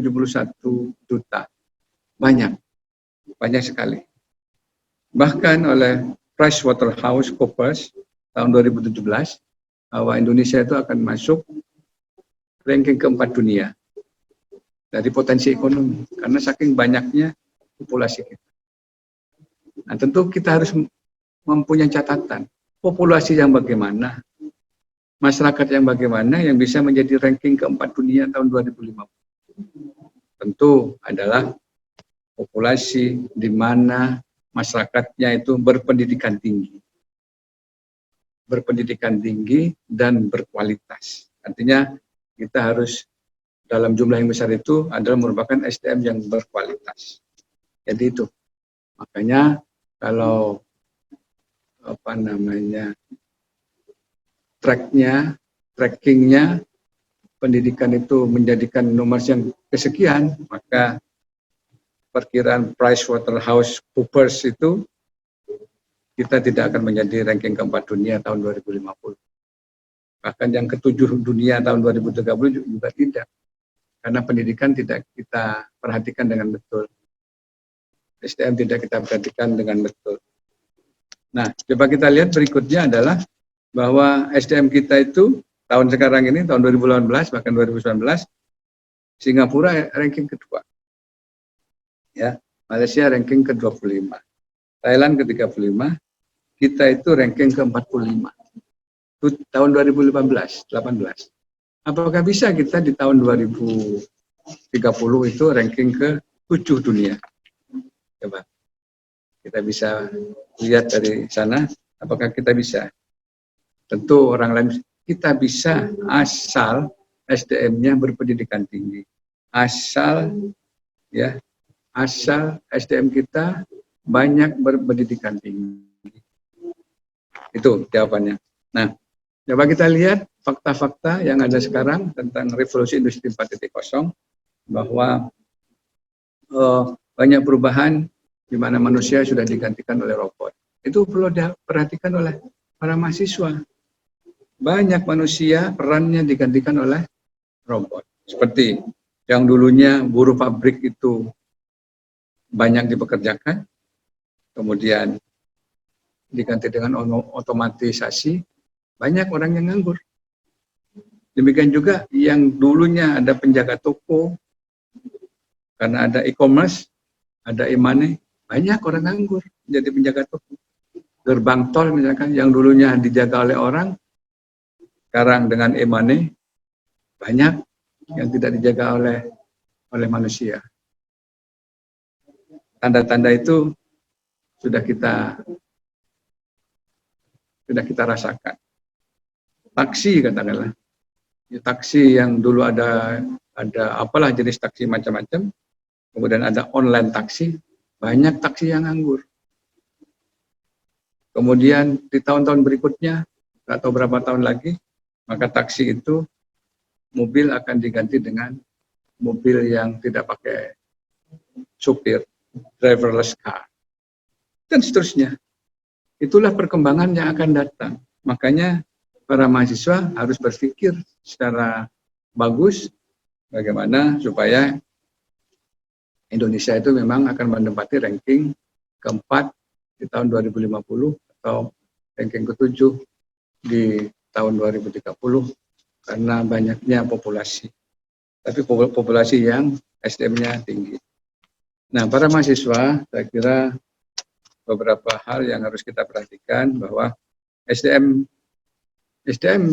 juta. Banyak sekali. Bahkan oleh PricewaterhouseCoopers tahun 2017 bahwa Indonesia itu akan masuk ranking ke-4 dunia dari potensi ekonomi karena saking banyaknya populasi kita. Nah, tentu kita harus mempunyai catatan populasi yang bagaimana, masyarakat yang bagaimana yang bisa menjadi ranking ke-4 dunia tahun 2050. Tentu adalah populasi di mana masyarakatnya itu berpendidikan tinggi dan berkualitas. Artinya kita harus dalam jumlah yang besar itu adalah merupakan SDM yang berkualitas. Jadi itu. Makanya kalau trackingnya pendidikan itu menjadikan nomor yang kesekian, maka perkiraan PricewaterhouseCoopers itu kita tidak akan menjadi ranking ke-4 dunia tahun 2050. Bahkan yang ke-7 dunia tahun 2030 juga tidak. Karena pendidikan tidak kita perhatikan dengan betul. SDM tidak kita perhatikan dengan betul. Nah, coba kita lihat berikutnya adalah bahwa SDM kita itu tahun sekarang ini, tahun 2018, bahkan 2019, Singapura ranking kedua. Ya, Malaysia ranking ke-25. Thailand ke-35. Kita itu ranking ke-45. Itu tahun 2018. Apakah bisa kita di tahun 2030 itu ranking ke-7 dunia? Coba. Kita bisa lihat dari sana, apakah kita bisa? Tentu orang lain kita bisa asal SDM-nya berpendidikan tinggi. Asal SDM kita banyak berpendidikan tinggi. Itu jawabannya. Nah, coba kita lihat fakta-fakta yang ada sekarang tentang revolusi industri 4.0 bahwa banyak perubahan di mana manusia sudah digantikan oleh robot. Itu perlu diperhatikan oleh para mahasiswa. Banyak manusia perannya digantikan oleh robot. Seperti yang dulunya buruh pabrik itu banyak dipekerjakan, kemudian diganti dengan otomatisasi, banyak orang yang nganggur. Demikian juga yang dulunya ada penjaga toko, karena ada e-commerce, ada e-money, banyak orang nganggur jadi penjaga toko. Gerbang tol misalkan yang dulunya dijaga oleh orang, sekarang dengan e-money, banyak yang tidak dijaga oleh oleh manusia. Tanda-tanda itu sudah kita rasakan. Taksi katakanlah, taksi yang dulu ada apalah jenis taksi macam-macam, kemudian ada online taksi, banyak taksi yang nganggur. Kemudian di tahun-tahun berikutnya, atau berapa tahun lagi, maka taksi itu mobil akan diganti dengan mobil yang tidak pakai supir, driverless car, dan seterusnya. Itulah perkembangan yang akan datang. Makanya para mahasiswa harus berpikir secara bagus bagaimana supaya Indonesia itu memang akan menempati ranking keempat di tahun 2050 atau ranking ke-7 di tahun 2030 karena banyaknya populasi. Tapi populasi yang SDM-nya tinggi. Nah, para mahasiswa, saya kira beberapa hal yang harus kita perhatikan bahwa SDM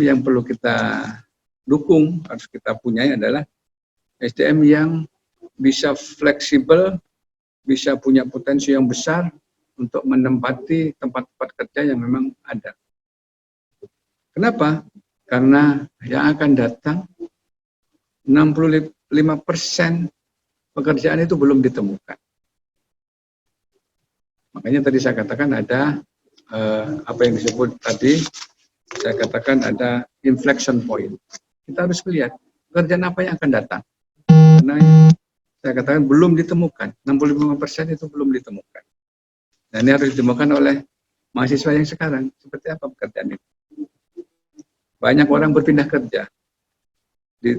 yang perlu kita dukung, harus kita punyai adalah SDM yang bisa fleksibel, bisa punya potensi yang besar untuk menempati tempat-tempat kerja yang memang ada. Kenapa? Karena yang akan datang 65% pekerjaan itu belum ditemukan. Makanya tadi saya katakan ada apa yang disebut tadi, saya katakan ada inflection point. Kita harus lihat pekerjaan apa yang akan datang. Karena saya katakan belum ditemukan, 65% itu belum ditemukan. Dan ini harus ditemukan oleh mahasiswa yang sekarang. Seperti apa pekerjaan itu? Banyak orang berpindah kerja. Di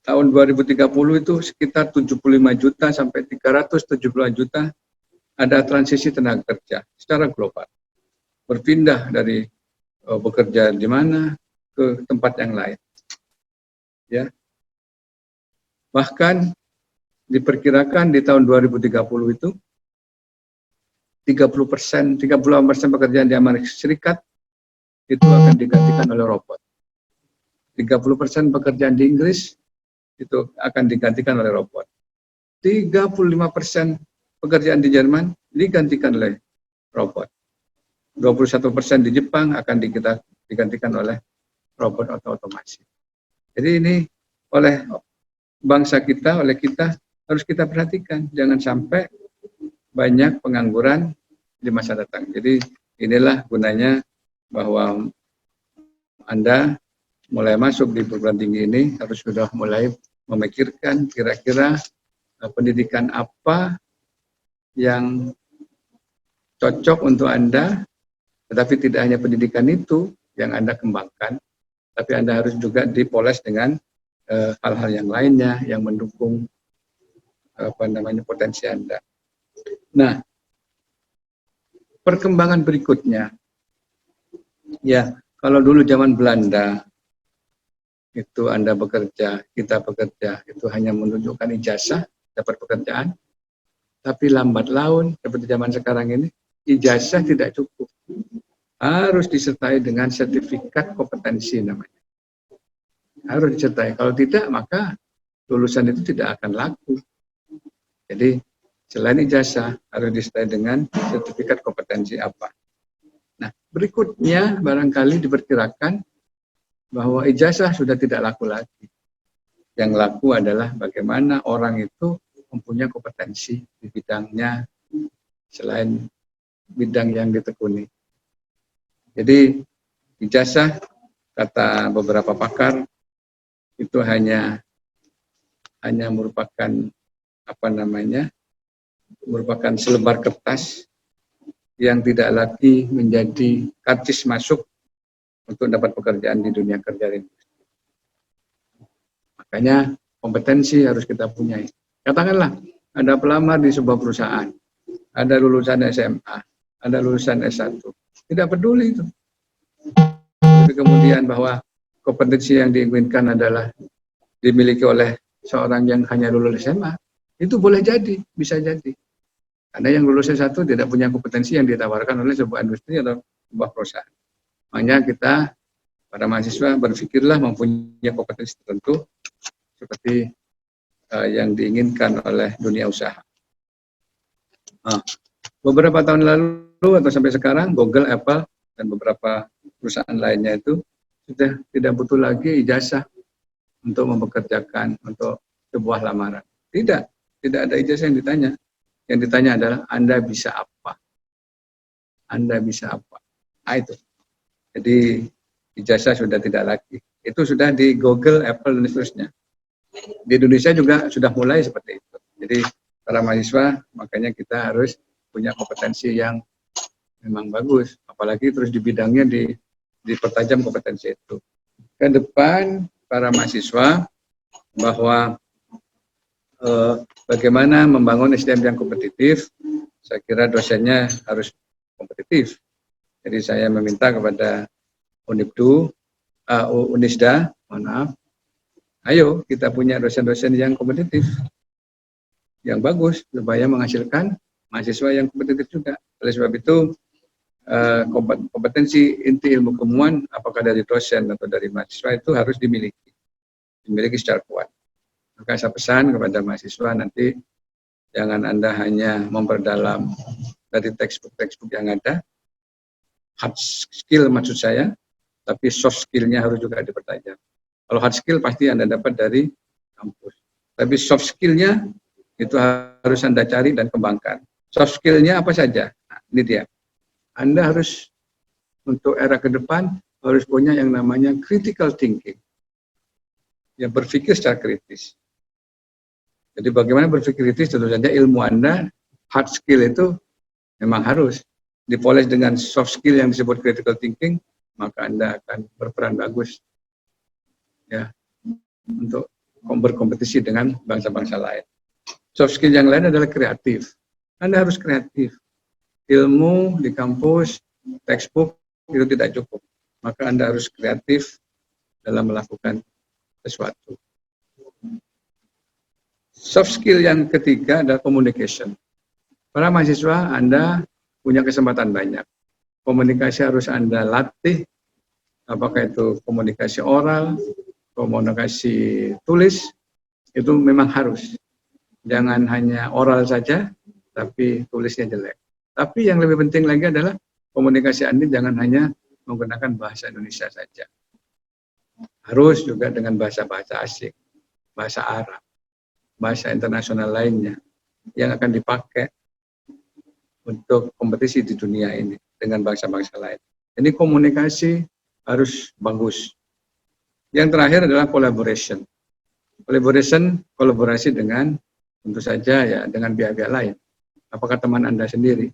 tahun 2030 itu sekitar 75 juta sampai 370 juta ada transisi tenaga kerja secara global. Berpindah dari bekerja di mana ke tempat yang lain. Ya. Bahkan diperkirakan di tahun 2030 itu 30%, 38% pekerjaan di Amerika Serikat itu akan digantikan oleh robot. 30% pekerjaan di Inggris itu akan digantikan oleh robot. 35% pekerjaan di Jerman digantikan oleh robot. 21% di Jepang akan digantikan oleh robot atau otomasi. Jadi ini oleh bangsa kita, oleh kita harus kita perhatikan. Jangan sampai banyak pengangguran di masa datang. Jadi inilah gunanya bahwa Anda mulai masuk di perguruan tinggi ini harus sudah mulai memikirkan kira-kira pendidikan apa yang cocok untuk Anda, tetapi tidak hanya pendidikan itu yang Anda kembangkan, tapi Anda harus juga dipoles dengan hal-hal yang lainnya yang mendukung potensi Anda. Nah, perkembangan berikutnya, ya kalau dulu zaman Belanda itu Anda bekerja, kita bekerja, itu hanya menunjukkan ijazah dapat pekerjaan, tapi lambat laun seperti zaman sekarang ini ijazah tidak cukup, harus disertai dengan sertifikat kompetensi namanya, harus disertai. Kalau tidak maka lulusan itu tidak akan laku. Jadi selain ijazah harus disertai dengan sertifikat kompetensi apa. Nah, berikutnya barangkali diperkirakan bahwa ijazah sudah tidak laku lagi. Yang laku adalah bagaimana orang itu mempunyai kompetensi di bidangnya selain bidang yang ditekuni. Jadi ijazah kata beberapa pakar itu hanya merupakan merupakan selebar kertas yang tidak lagi menjadi karcis masuk untuk dapat pekerjaan di dunia kerja ini. Makanya kompetensi harus kita punyai. Katakanlah ada pelamar di sebuah perusahaan, ada lulusan SMA, ada lulusan S1, tidak peduli itu. Tapi kemudian bahwa kompetensi yang diinginkan adalah dimiliki oleh seorang yang hanya lulus SMA, itu boleh jadi, bisa jadi. Karena yang lulus S1 tidak punya kompetensi yang ditawarkan oleh sebuah industri atau sebuah perusahaan. Makanya kita, para mahasiswa, berpikirlah mempunyai kompetensi tertentu, seperti yang diinginkan oleh dunia usaha. Beberapa tahun lalu atau sampai sekarang, Google, Apple, dan beberapa perusahaan lainnya itu sudah tidak butuh lagi ijazah untuk mempekerjakan untuk sebuah lamaran. Tidak ada ijazah yang ditanya. Yang ditanya adalah Anda bisa apa? Anda bisa apa? Itu. Jadi ijazah sudah tidak lagi. Itu sudah di Google, Apple, dan seterusnya. Di Indonesia juga sudah mulai seperti itu. Jadi para mahasiswa makanya kita harus punya kompetensi yang memang bagus, apalagi terus di bidangnya dipertajam kompetensi itu. Ke depan para mahasiswa bahwa bagaimana membangun SDM yang kompetitif, saya kira dosennya harus kompetitif. Jadi saya meminta kepada Unisda, ayo kita punya dosen-dosen yang kompetitif, yang bagus, supaya menghasilkan mahasiswa yang kompetitif juga. Oleh sebab itu, kompetensi inti ilmu keilmuan, apakah dari dosen atau dari mahasiswa, itu harus dimiliki secara kuat. Maka saya pesan kepada mahasiswa nanti, jangan Anda hanya memperdalam dari textbook yang ada, hard skill maksud saya, tapi soft skill-nya harus juga dipertajam. Kalau hard skill pasti Anda dapat dari kampus, tapi soft skill-nya itu harus Anda cari dan kembangkan. Soft skill-nya apa saja? Nah, ini dia. Anda harus untuk era ke depan harus punya yang namanya critical thinking. Ya, berpikir secara kritis. Jadi bagaimana berpikir kritis, tentu saja ilmu Anda, hard skill itu memang harus dipoles dengan soft skill yang disebut critical thinking, maka Anda akan berperan bagus ya untuk berkompetisi dengan bangsa-bangsa lain. Soft skill yang lain adalah kreatif. Anda harus kreatif. Ilmu di kampus, textbook itu tidak cukup. Maka Anda harus kreatif dalam melakukan sesuatu. Soft skill yang ketiga adalah communication. Para mahasiswa Anda punya kesempatan banyak. Komunikasi harus Anda latih, apakah itu komunikasi oral, komunikasi tulis, itu memang harus. Jangan hanya oral saja, tapi tulisnya jelek. Tapi yang lebih penting lagi adalah komunikasi Anda jangan hanya menggunakan bahasa Indonesia saja. Harus juga dengan bahasa-bahasa asing, bahasa Arab, bahasa internasional lainnya yang akan dipakai untuk kompetisi di dunia ini dengan bangsa-bangsa lain. Ini komunikasi harus bagus. Yang terakhir adalah collaboration. Kolaborasi dengan tentu saja ya dengan pihak-pihak lain. Apakah teman Anda sendiri?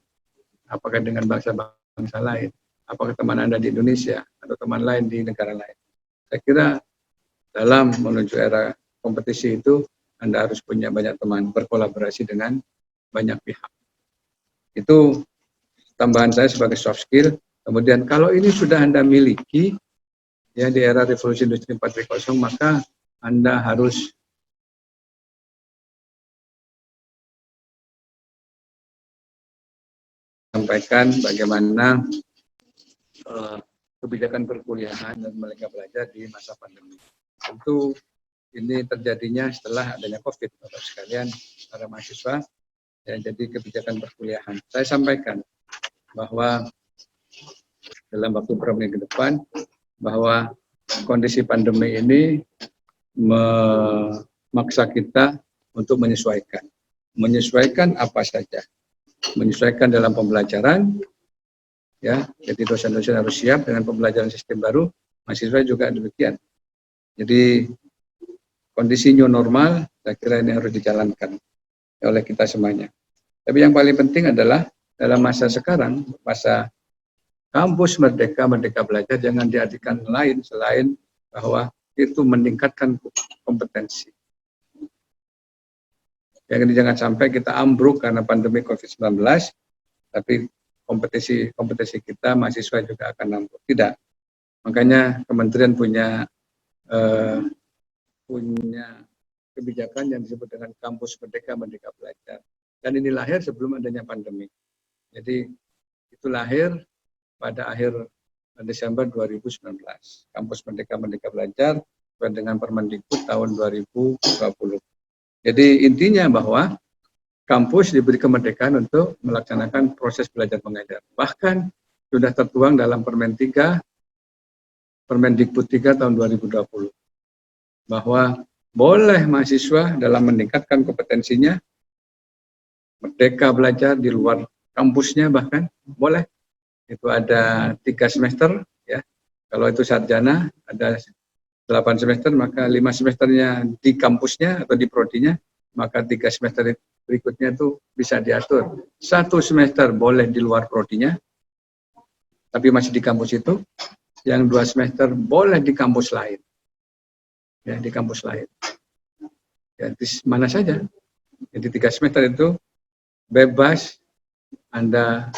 Apakah dengan bangsa-bangsa lain? Apakah teman Anda di Indonesia atau teman lain di negara lain? Saya kira dalam menuju era kompetisi itu Anda harus punya banyak teman, berkolaborasi dengan banyak pihak. Itu tambahan saya sebagai soft skill. Kemudian kalau ini sudah Anda miliki ya di era revolusi industri 4.0, maka Anda harus sampaikan bagaimana kebijakan perkuliahan dan mereka belajar di masa pandemi. Tentu ini terjadinya setelah adanya COVID, Bapak sekalian, para mahasiswa, yang jadi kebijakan perkuliahan. Saya sampaikan bahwa dalam waktu beberapa minggu ke depan, bahwa kondisi pandemi ini memaksa kita untuk menyesuaikan. Menyesuaikan apa saja. Menyesuaikan dalam pembelajaran, ya, jadi dosen-dosen harus siap dengan pembelajaran sistem baru, mahasiswa juga demikian. Jadi kondisi new normal, saya kira ini harus dijalankan oleh kita semuanya. Tapi yang paling penting adalah dalam masa sekarang, masa kampus merdeka belajar, jangan diartikan lain selain bahwa itu meningkatkan kompetensi. Yang ini jangan sampai kita ambruk karena pandemi COVID-19, tapi kompetisi kita mahasiswa juga akan ambruk. Tidak. Makanya kementerian punya kebijakan yang disebut dengan kampus merdeka belajar. Dan ini lahir sebelum adanya pandemi. Jadi itu lahir pada akhir Desember 2019. Kampus merdeka belajar dengan Permendikbud tahun 2020. Jadi intinya bahwa kampus diberi kemerdekaan untuk melaksanakan proses belajar mengajar. Bahkan sudah tertuang dalam Permendikbud 3 tahun 2020 bahwa boleh mahasiswa dalam meningkatkan kompetensinya merdeka belajar di luar kampusnya, bahkan boleh. Itu ada 3 semester ya. Kalau itu sarjana ada 8 semester, maka 5 semesternya di kampusnya atau di prodinya, maka 3 semester berikutnya itu bisa diatur. 1 semester boleh di luar prodinya, tapi masih di kampus itu. Yang 2 semester boleh di kampus lain. Ya, di kampus lain. Ya, di mana saja. Jadi 3 semester itu bebas Anda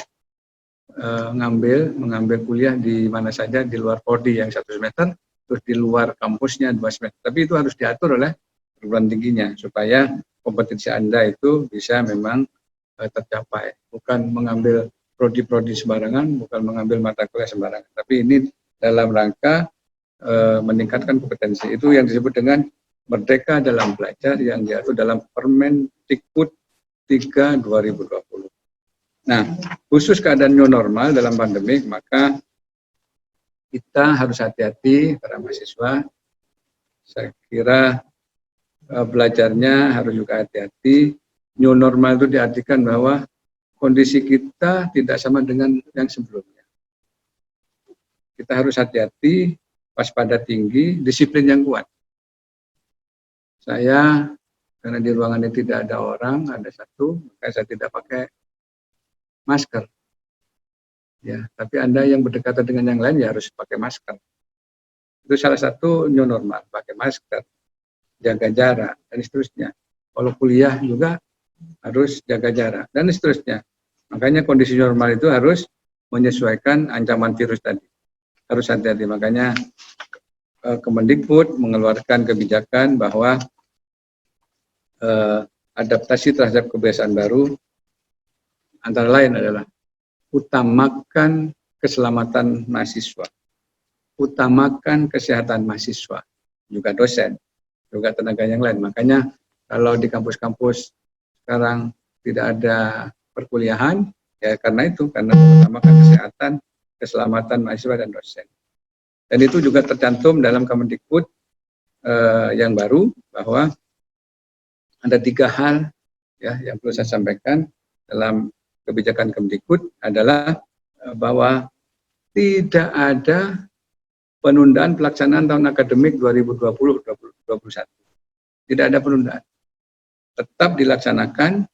mengambil kuliah di mana saja di luar prodi yang 1 semester, terus di luar kampusnya 2 semester. Tapi itu harus diatur oleh perguruan tingginya supaya kompetensi Anda itu bisa memang tercapai. Bukan mengambil prodi-prodi sembarangan, bukan mengambil mata kuliah sembarangan. Tapi ini dalam rangka meningkatkan kompetensi. Itu yang disebut dengan merdeka dalam belajar yang diatur dalam Permendikbud 3 2020. Nah, khusus keadaan new normal dalam pandemik, maka kita harus hati-hati para mahasiswa. Saya kira belajarnya harus juga hati-hati. New normal itu diartikan bahwa kondisi kita tidak sama dengan yang sebelumnya. Kita harus hati-hati, waspada tinggi, disiplin yang kuat. Saya, karena di ruangan ini tidak ada orang, ada 1, maka saya tidak pakai masker. Ya, tapi Anda yang berdekatan dengan yang lain ya harus pakai masker. Itu salah satu new normal, pakai masker, jaga jarak, dan seterusnya. Kalau kuliah juga harus jaga jarak, dan seterusnya. Makanya kondisi normal itu harus menyesuaikan ancaman virus tadi. Harus hati-hati. Makanya Kemendikbud mengeluarkan kebijakan bahwa adaptasi terhadap kebiasaan baru antara lain adalah utamakan keselamatan mahasiswa, utamakan kesehatan mahasiswa, juga dosen, juga tenaga yang lain. Makanya kalau di kampus-kampus sekarang tidak ada perkuliahan, ya karena itu, karena utamakan kesehatan, keselamatan mahasiswa dan dosen. Dan itu juga tercantum dalam Kemendikbud yang baru, bahwa ada 3 hal ya yang perlu saya sampaikan dalam kebijakan Kemendikbud adalah bahwa tidak ada penundaan pelaksanaan tahun akademik 2020-2021. Tidak ada penundaan. Tetap dilaksanakan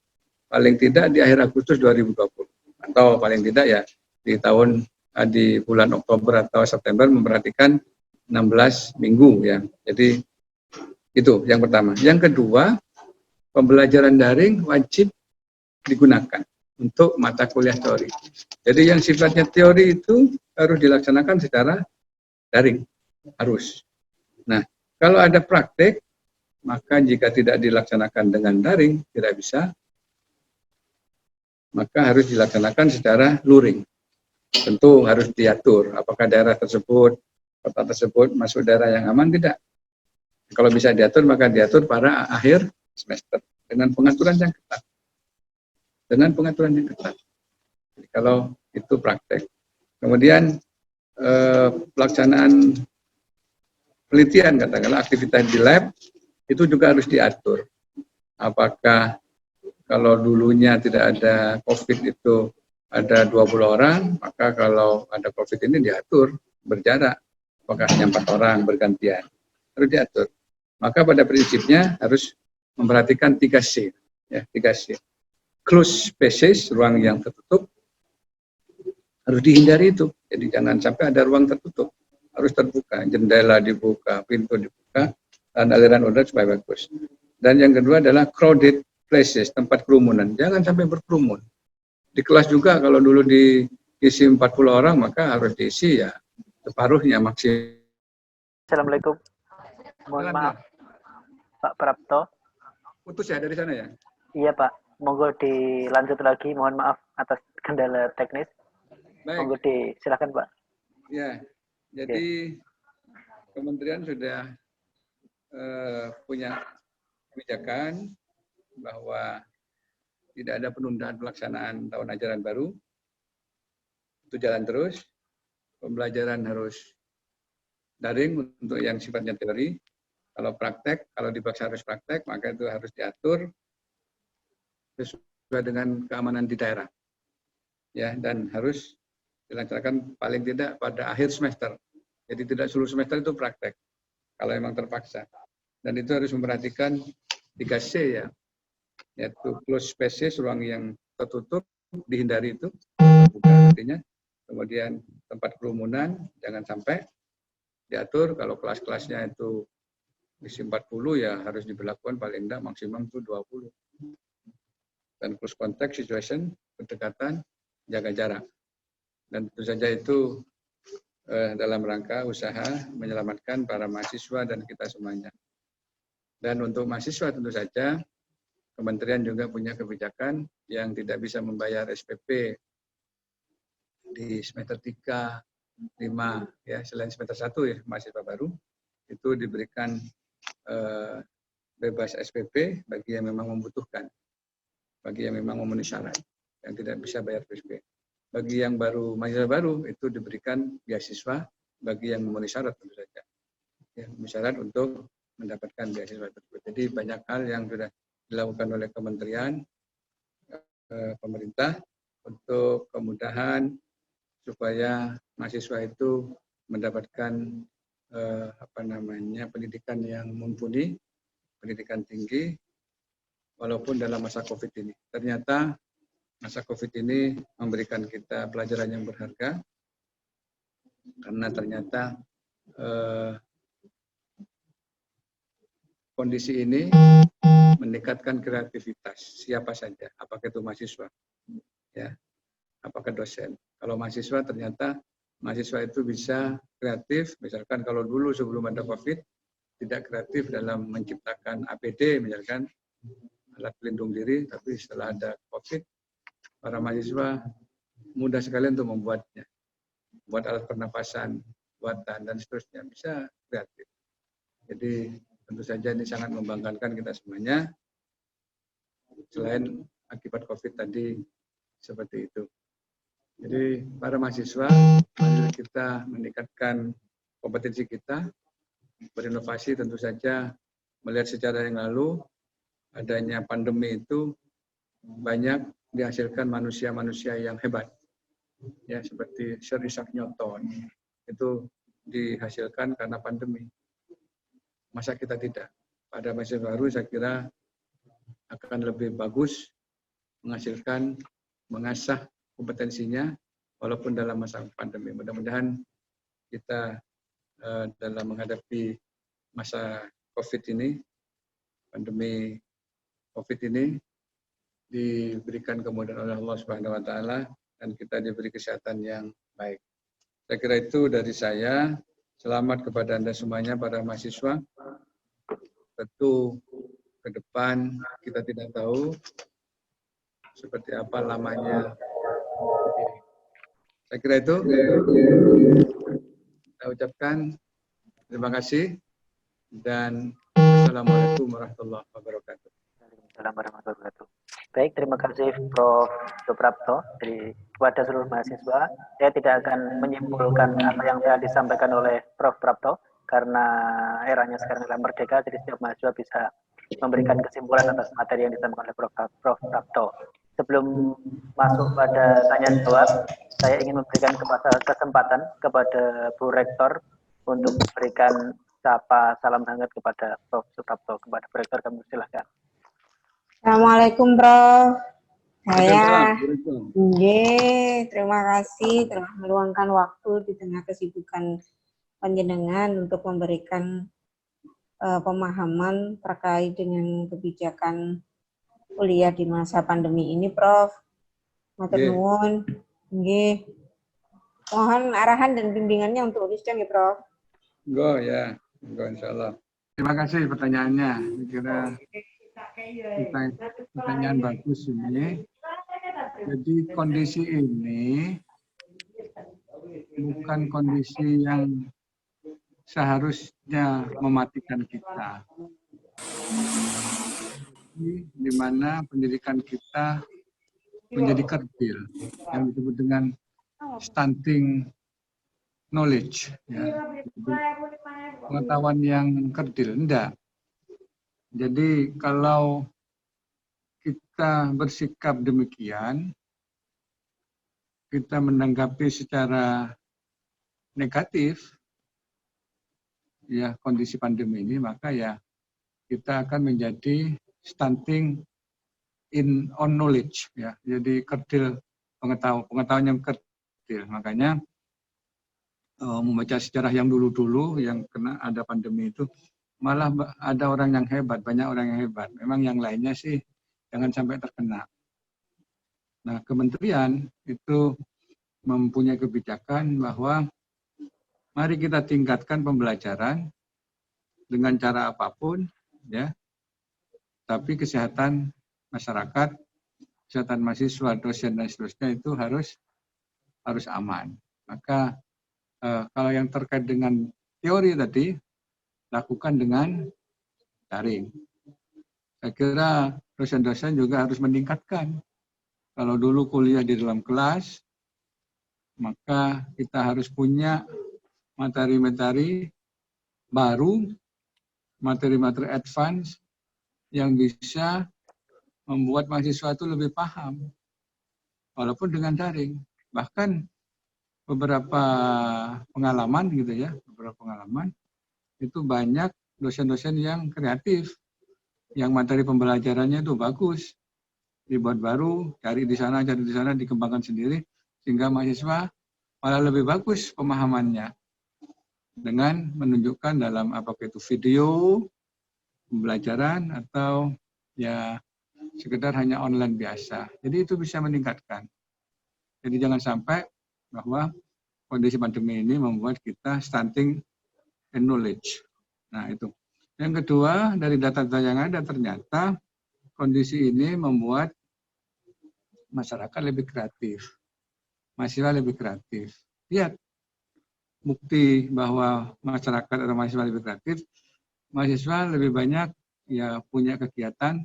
paling tidak di akhir Agustus 2020 atau paling tidak ya di bulan Oktober atau September, memperhatikan 16 minggu ya. Jadi itu yang pertama. Yang kedua, pembelajaran daring wajib digunakan untuk mata kuliah teori. Jadi yang sifatnya teori itu harus dilaksanakan secara daring, harus. Nah, kalau ada praktek, maka jika tidak dilaksanakan dengan daring, tidak bisa, maka harus dilaksanakan secara luring. Tentu harus diatur, apakah daerah tersebut, kota tersebut masuk daerah yang aman, tidak. Kalau bisa diatur, maka diatur pada akhir semester dengan pengaturan yang ketat. Dengan pengaturan yang ketat. Jadi, kalau itu praktek. Kemudian pelaksanaan penelitian, katakanlah aktivitas di lab, itu juga harus diatur. Apakah kalau dulunya tidak ada COVID itu ada 20 orang, maka kalau ada COVID ini diatur berjarak. Apakah hanya 4 orang bergantian? Harus diatur. Maka pada prinsipnya harus memperhatikan 3C. Ya, 3C. Closed spaces, ruang yang tertutup, harus dihindari itu. Jadi jangan sampai ada ruang tertutup. Harus terbuka, jendela dibuka, pintu dibuka, dan aliran udara supaya bagus. Dan yang kedua adalah crowded places, tempat kerumunan. Jangan sampai berkerumun. Di kelas juga kalau dulu diisi 40 orang, maka harus diisi ya separuhnya maksimal. Assalamualaikum. Mohon maaf, Pak Prapto. Putus ya dari sana ya? Iya Pak, monggo dilanjut lagi. Mohon maaf atas kendala teknis. Baik. Monggo silakan Pak. Ya, jadi Kementerian sudah punya kebijakan bahwa tidak ada penundaan pelaksanaan tahun ajaran baru. Itu jalan terus. Pembelajaran harus daring untuk yang sifatnya teori. Kalau praktek, kalau dipaksa harus praktek, maka itu harus diatur sesuai dengan keamanan di daerah. Ya, dan harus dilaksanakan paling tidak pada akhir semester. Jadi tidak seluruh semester itu praktek, kalau memang terpaksa. Dan itu harus memperhatikan 3C ya, yaitu close spaces, ruang yang tertutup, dihindari itu, bukan artinya. Kemudian tempat kerumunan, jangan sampai diatur. Kalau kelas-kelasnya itu isi 40 ya harus diberlakukan paling tidak maksimum itu 20. Dan close contact situation, berdekatan, jaga jarak. Dan tentu saja itu dalam rangka usaha menyelamatkan para mahasiswa dan kita semuanya. Dan untuk mahasiswa tentu saja Kementerian juga punya kebijakan yang tidak bisa membayar SPP di semester 3, 5, ya selain semester 1 ya mahasiswa baru itu diberikan bebas SPP bagi yang memang membutuhkan, bagi yang memang memenuhi syarat, yang tidak bisa bayar SPP. Bagi yang baru mahasiswa baru itu diberikan beasiswa bagi yang memenuhi syarat tentu saja, ya, syarat untuk mendapatkan beasiswa tersebut. Jadi banyak hal yang sudah dilakukan oleh kementerian, pemerintah untuk kemudahan supaya mahasiswa itu mendapatkan pendidikan yang mumpuni, pendidikan tinggi, walaupun dalam masa COVID ini. Ternyata masa COVID ini memberikan kita pelajaran yang berharga, karena ternyata kondisi ini meningkatkan kreativitas siapa saja, apakah itu mahasiswa, ya, apakah dosen. Kalau mahasiswa ternyata mahasiswa itu bisa kreatif, misalkan kalau dulu sebelum ada COVID tidak kreatif dalam menciptakan APD, misalkan alat pelindung diri, tapi setelah ada COVID, para mahasiswa mudah sekali untuk membuatnya, buat alat pernapasan, buatan dan seterusnya, bisa kreatif. Jadi tentu saja ini sangat membanggakan kita semuanya. Selain akibat COVID tadi seperti itu. Jadi para mahasiswa, mari kita meningkatkan kompetensi kita, berinovasi tentu saja, melihat sejarah yang lalu, adanya pandemi itu banyak dihasilkan manusia-manusia yang hebat. Ya, seperti Sir Isaac Newton, itu dihasilkan karena pandemi. Masa kita tidak? Pada masa baru saya kira akan lebih bagus menghasilkan, mengasah kompetensinya walaupun dalam masa pandemi. Mudah-mudahan kita dalam menghadapi masa COVID ini, pandemi COVID ini, diberikan kemudahan oleh Allah Subhanahu wa taala dan kita diberi kesehatan yang baik. Saya kira itu dari saya. Selamat kepada Anda semuanya para mahasiswa. Tentu ke depan kita tidak tahu seperti apa lamanya. Saya kira itu. Saya ucapkan terima kasih dan Assalamualaikum warahmatullahi wabarakatuh. Waalaikumsalam warahmatullahi wabarakatuh. Baik, terima kasih Prof. Suprapto. Kepada seluruh mahasiswa, saya tidak akan menyimpulkan apa yang telah disampaikan oleh Prof. Prapto, karena eranya sekarang adalah merdeka, jadi setiap mahasiswa bisa memberikan kesimpulan atas materi yang disampaikan oleh Prof. Prapto. Sebelum masuk pada tanya jawab, saya ingin memberikan kesempatan kepada Bu Rektor untuk memberikan salam hangat kepada Prof. Suprapto. Kepada Bu Rektor, kami silakan. Assalamualaikum, Prof. Saya, Waalaikumsalam. terima kasih telah meluangkan waktu di tengah kesibukan panjenengan untuk memberikan pemahaman terkait dengan kebijakan kuliah di masa pandemi ini, Prof. Matur nuwun. Nggih. Mohon arahan dan bimbingannya untuk ujian ya, Prof. Ya, insyaallah. Terima kasih pertanyaannya. Saya kira pertanyaan bagus ini. Jadi kondisi ini bukan kondisi yang seharusnya mematikan kita. di mana pendidikan kita menjadi kerdil, yang disebut dengan stunting knowledge, ya. Pengetahuan yang kerdil, enggak. Jadi kalau kita bersikap demikian, kita menanggapi secara negatif ya kondisi pandemi ini, maka ya kita akan menjadi stunting on knowledge, ya. Jadi kerdil pengetahuan yang kerdil. Makanya membaca sejarah yang dulu-dulu yang kena ada pandemi itu, malah ada orang yang hebat, banyak orang yang hebat. Memang yang lainnya sih jangan sampai terkena. Nah, kementerian itu mempunyai kebijakan bahwa mari kita tingkatkan pembelajaran dengan cara apapun, ya. Tapi kesehatan masyarakat, kesehatan mahasiswa, dosen dan seterusnya itu harus aman. Maka kalau yang terkait dengan teori tadi, lakukan dengan daring. Saya kira dosen-dosen juga harus meningkatkan. Kalau dulu kuliah di dalam kelas, maka kita harus punya materi-materi baru, materi-materi advance yang bisa membuat mahasiswa itu lebih paham, walaupun dengan daring. Bahkan beberapa pengalaman gitu ya, itu banyak dosen-dosen yang kreatif, yang materi pembelajarannya itu bagus, dibuat baru, cari di sana, dikembangkan sendiri, sehingga mahasiswa malah lebih bagus pemahamannya dengan menunjukkan dalam apakah itu video pembelajaran atau ya sekedar hanya online biasa. Jadi itu bisa meningkatkan. Jadi jangan sampai bahwa kondisi pandemi ini membuat kita stunting in knowledge. Nah itu. Yang kedua, dari data-data yang ada ternyata kondisi ini membuat masyarakat lebih kreatif. Mahasiswa lebih kreatif. Lihat bukti bahwa masyarakat atau mahasiswa lebih kreatif, mahasiswa lebih banyak ya punya kegiatan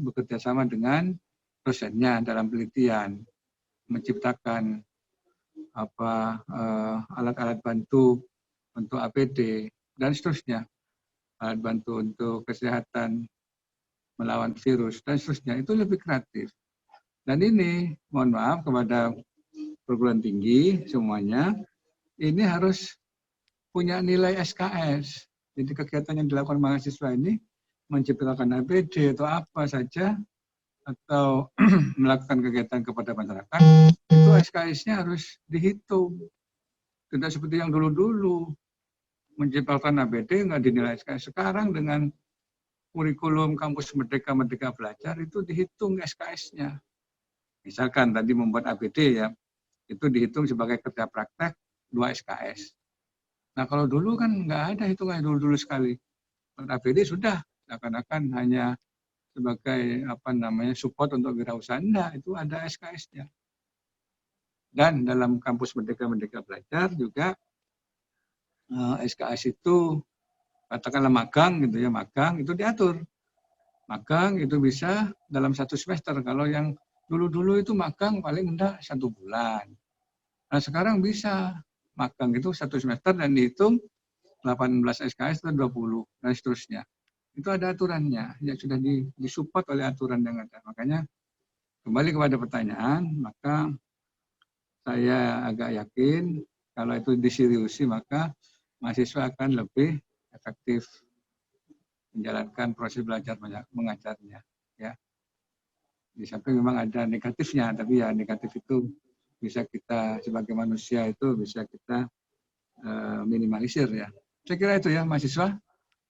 bekerja sama dengan dosennya dalam penelitian, menciptakan alat-alat bantu untuk APD dan seterusnya, alat bantu untuk kesehatan melawan virus dan seterusnya, itu lebih kreatif. Dan ini mohon maaf kepada perguruan tinggi semuanya, ini harus punya nilai SKS. Jadi kegiatan yang dilakukan mahasiswa ini menciptakan APD atau apa saja, atau melakukan kegiatan kepada masyarakat, itu SKS-nya harus dihitung. Tidak seperti yang dulu-dulu, menciptakan APD nggak dinilai SKS. Sekarang dengan kurikulum kampus Merdeka Belajar itu dihitung SKS-nya. Misalkan tadi membuat APD ya, itu dihitung sebagai kerja praktek 2 SKS. Nah kalau dulu kan nggak ada hitungannya dulu sekali. APD sudah seakan-akan hanya sebagai support untuk wirausaha, enggak, itu ada SKS-nya. Dan dalam kampus Merdeka Belajar juga SKS itu katakanlah magang gitu ya, magang itu diatur. Magang itu bisa dalam 1 semester, kalau yang dulu-dulu itu magang paling enggak 1 bulan. Nah sekarang bisa magang itu 1 semester dan dihitung 18 SKS atau 20 dan seterusnya. Itu ada aturannya, yang sudah disupport oleh aturan yang ada. Makanya kembali kepada pertanyaan, maka saya agak yakin kalau itu diseriusi maka mahasiswa akan lebih efektif menjalankan proses belajar mengajarnya. Ya. Di samping memang ada negatifnya, tapi ya negatif itu bisa kita sebagai manusia itu bisa kita minimalisir ya. Saya kira itu ya mahasiswa.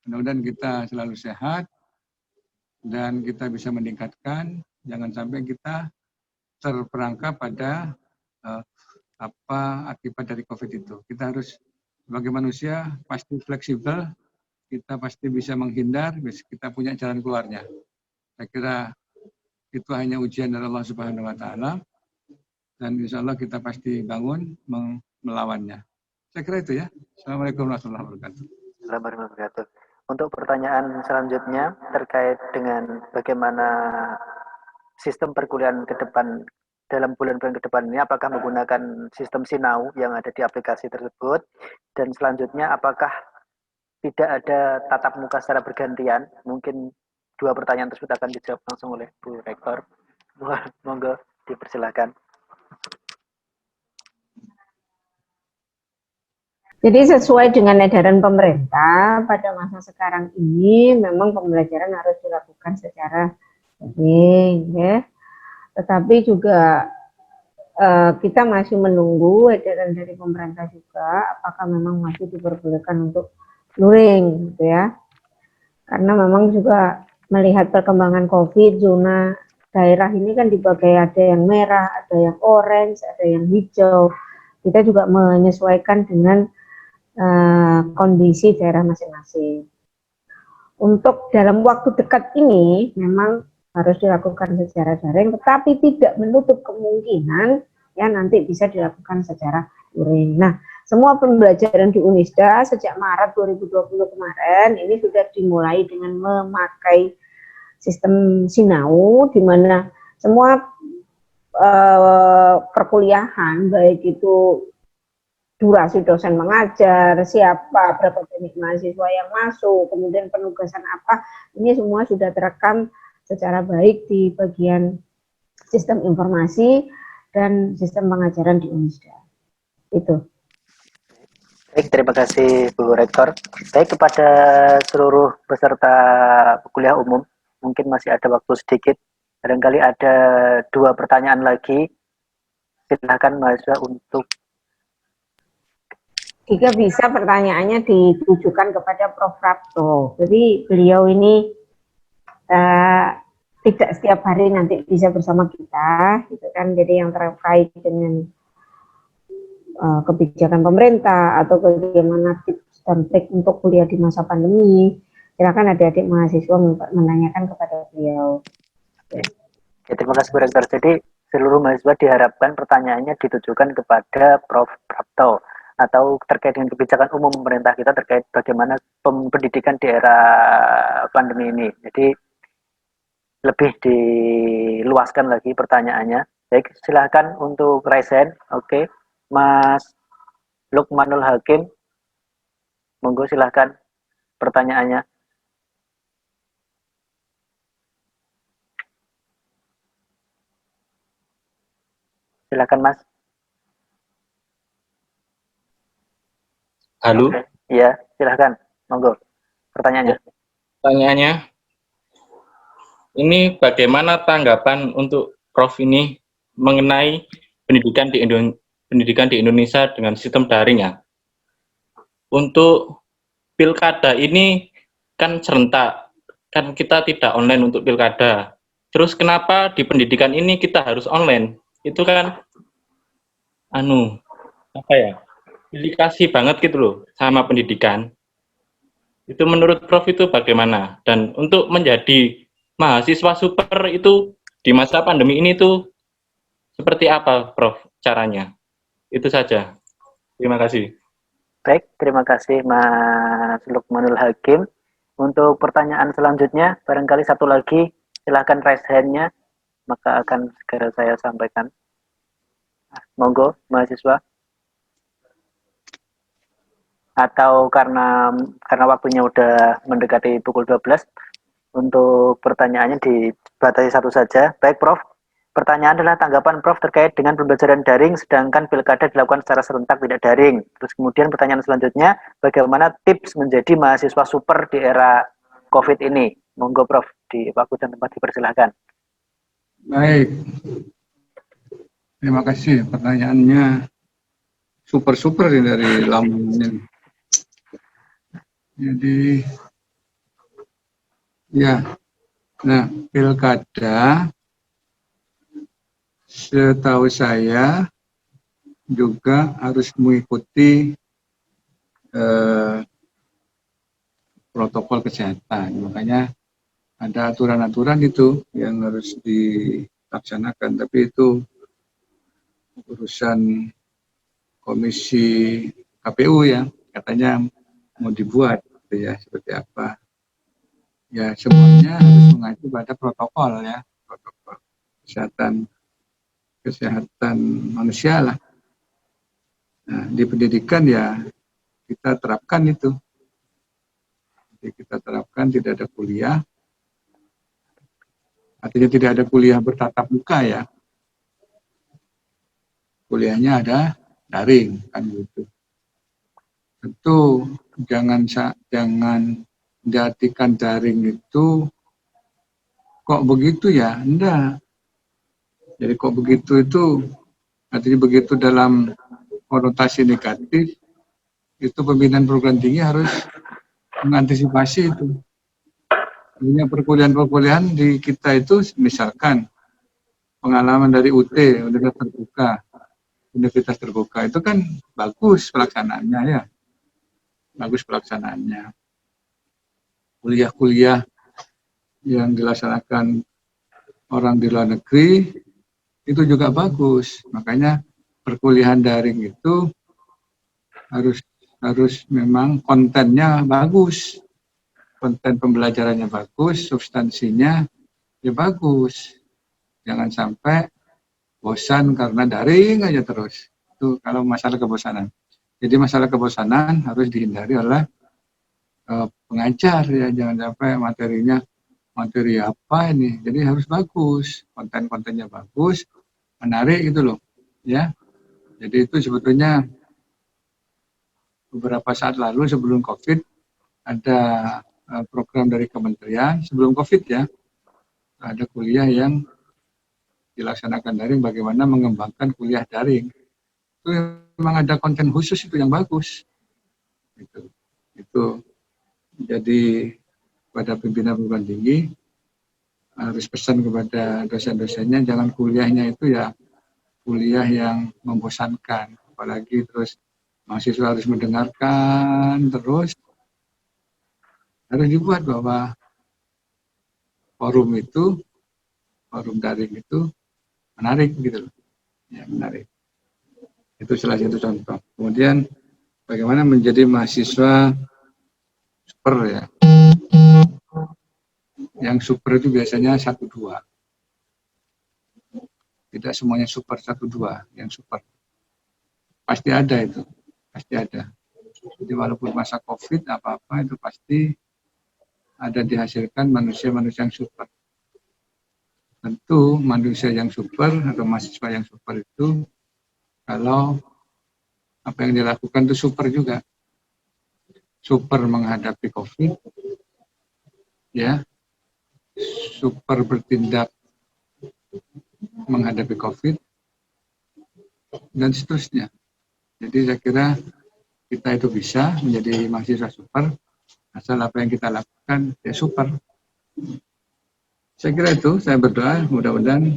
Mudah-mudahan kita selalu sehat dan kita bisa meningkatkan, jangan sampai kita terperangkap pada akibat dari COVID itu. Kita harus sebagai manusia pasti fleksibel, kita pasti bisa menghindar, kita punya jalan keluarnya. Saya kira itu hanya ujian dari Allah Subhanahu wa Ta'ala, dan insya Allah kita pasti bangun melawannya. Saya kira itu ya. Assalamualaikum warahmatullahi wabarakatuh. Assalamualaikum warahmatullahi wabarakatuh. Untuk pertanyaan selanjutnya terkait dengan bagaimana sistem perkuliahan ke depan dalam bulan-bulan ke depan ini, apakah menggunakan sistem Sinau yang ada di aplikasi tersebut, dan selanjutnya apakah tidak ada tatap muka secara bergantian. Mungkin dua pertanyaan tersebut akan dijawab langsung oleh Bu Rektor. Monggo dipersilakan. Jadi sesuai dengan edaran pemerintah pada masa sekarang ini memang pembelajaran harus dilakukan secara daring, ya. Tetapi juga kita masih menunggu edaran dari pemerintah juga apakah memang masih diperbolehkan untuk luring, gitu ya. Karena memang juga melihat perkembangan COVID, zona daerah ini kan dibagi, ada yang merah, ada yang orange, ada yang hijau. Kita juga menyesuaikan dengan kondisi daerah masing-masing. Untuk dalam waktu dekat ini memang harus dilakukan secara daring, tetapi tidak menutup kemungkinan ya nanti bisa dilakukan secara luring. Nah, semua pembelajaran di Unisda sejak Maret 2020 kemarin ini sudah dimulai dengan memakai sistem Sinau, di mana semua perkuliahan baik itu durasi dosen mengajar, siapa, berapa banyak mahasiswa yang masuk, kemudian penugasan apa, ini semua sudah terekam secara baik di bagian sistem informasi dan sistem pengajaran di Unisda. Itu. Baik, terima kasih Bu Rektor. Baik, kepada seluruh peserta kuliah umum, mungkin masih ada waktu sedikit. Barangkali ada dua pertanyaan lagi. Silakan mahasiswa untuk. Jika bisa pertanyaannya ditujukan kepada Prof. Prapto. Jadi beliau ini tidak setiap hari nanti bisa bersama kita, gitu kan. Jadi yang terkait dengan kebijakan pemerintah atau bagaimana tips dan trik untuk kuliah di masa pandemi, silakan adik-adik mahasiswa menanyakan kepada beliau. Ya, terima kasih Bu Rektor. Jadi seluruh mahasiswa diharapkan pertanyaannya ditujukan kepada Prof. Prapto atau terkait dengan kebijakan umum pemerintah kita terkait bagaimana pendidikan di era pandemi ini. Jadi lebih diluaskan lagi pertanyaannya. Baik, silahkan untuk raise hand. Oke, Mas Lukmanul Hakim, monggo silahkan pertanyaannya. Silahkan Mas. Halo. Iya, silahkan. Monggo. Pertanyaannya. Pertanyaannya, ini bagaimana tanggapan untuk Prof ini mengenai pendidikan di Indonesia dengan sistem daring ya? Untuk pilkada ini kan serentak, kan kita tidak online untuk pilkada. Terus kenapa di pendidikan ini kita harus online? Itu kan, implikasi banget gitu loh sama pendidikan. Itu menurut Prof itu bagaimana? Dan untuk menjadi mahasiswa super itu di masa pandemi ini tuh seperti apa Prof caranya? Itu saja. Terima kasih. Baik, terima kasih Mas Lukmanul Hakim. Untuk pertanyaan selanjutnya, barangkali satu lagi, silakan raise hand-nya, maka akan segera saya sampaikan. Monggo, mahasiswa. Atau karena waktunya udah mendekati pukul 12, untuk pertanyaannya dibatasi satu saja. Baik, Prof. Pertanyaan adalah tanggapan Prof terkait dengan pembelajaran daring sedangkan pilkada dilakukan secara serentak tidak daring. Terus kemudian pertanyaan selanjutnya, bagaimana tips menjadi mahasiswa super di era COVID ini? Monggo Prof, di waktu dan tempat dipersilahkan. Baik. Terima kasih pertanyaannya. Super dari Lampung. Jadi ya, nah pilkada setahu saya juga harus mengikuti protokol kesehatan. Makanya ada aturan-aturan itu yang harus dilaksanakan. Tapi itu urusan komisi KPU ya, katanya mau dibuat. gitu ya, seperti apa. Ya semuanya harus mengacu pada protokol ya, protokol kesehatan manusia lah. Nah, di pendidikan ya kita terapkan itu. Jadi kita terapkan tidak ada kuliah, artinya tidak ada kuliah bertatap muka ya. Kuliahnya ada daring kan gitu. Tentu jangan diartikan daring itu kok begitu ya, enggak. Jadi kok begitu itu artinya begitu dalam konotasi negatif, itu pembinaan perguruan tinggi harus mengantisipasi itu. Artinya perkuliahan di kita itu misalkan pengalaman dari UT, Universitas Terbuka itu kan bagus pelaksanaannya ya. Bagus pelaksanaannya. Kuliah-kuliah yang dilaksanakan orang di luar negeri itu juga bagus. Makanya perkuliahan daring itu harus memang kontennya bagus. Konten pembelajarannya bagus, substansinya ya bagus. Jangan sampai bosan karena daring aja terus. Itu kalau masalah kebosanan. Jadi masalah kebosanan harus dihindari oleh pengajar ya, jangan sampai materinya materi apa ini. Jadi harus bagus, konten-kontennya bagus, menarik gitu loh, ya. Jadi itu sebetulnya beberapa saat lalu sebelum COVID ada program dari kementerian sebelum COVID ya, ada kuliah yang dilaksanakan daring, bagaimana mengembangkan kuliah daring. Itu memang ada konten khusus itu yang bagus. Itu jadi pada pimpinan perguruan tinggi harus pesan kepada dosen-dosennya jangan kuliahnya itu ya kuliah yang membosankan, apalagi terus mahasiswa harus mendengarkan terus. Harus dibuat bahwa forum daring itu menarik gitu loh. Ya, menarik. Itu salah satu contoh. Kemudian bagaimana menjadi mahasiswa super ya. Yang super itu biasanya 1-2. Tidak semuanya super 1-2, yang super. Pasti ada itu, pasti ada. Jadi walaupun masa COVID apa-apa itu pasti ada dihasilkan manusia-manusia yang super. Tentu manusia yang super atau mahasiswa yang super itu kalau apa yang dilakukan itu super juga. Super menghadapi COVID, ya, super bertindak menghadapi COVID, dan seterusnya. Jadi saya kira kita itu bisa menjadi mahasiswa super, asal apa yang kita lakukan ya super. Saya kira itu, saya berdoa mudah-mudahan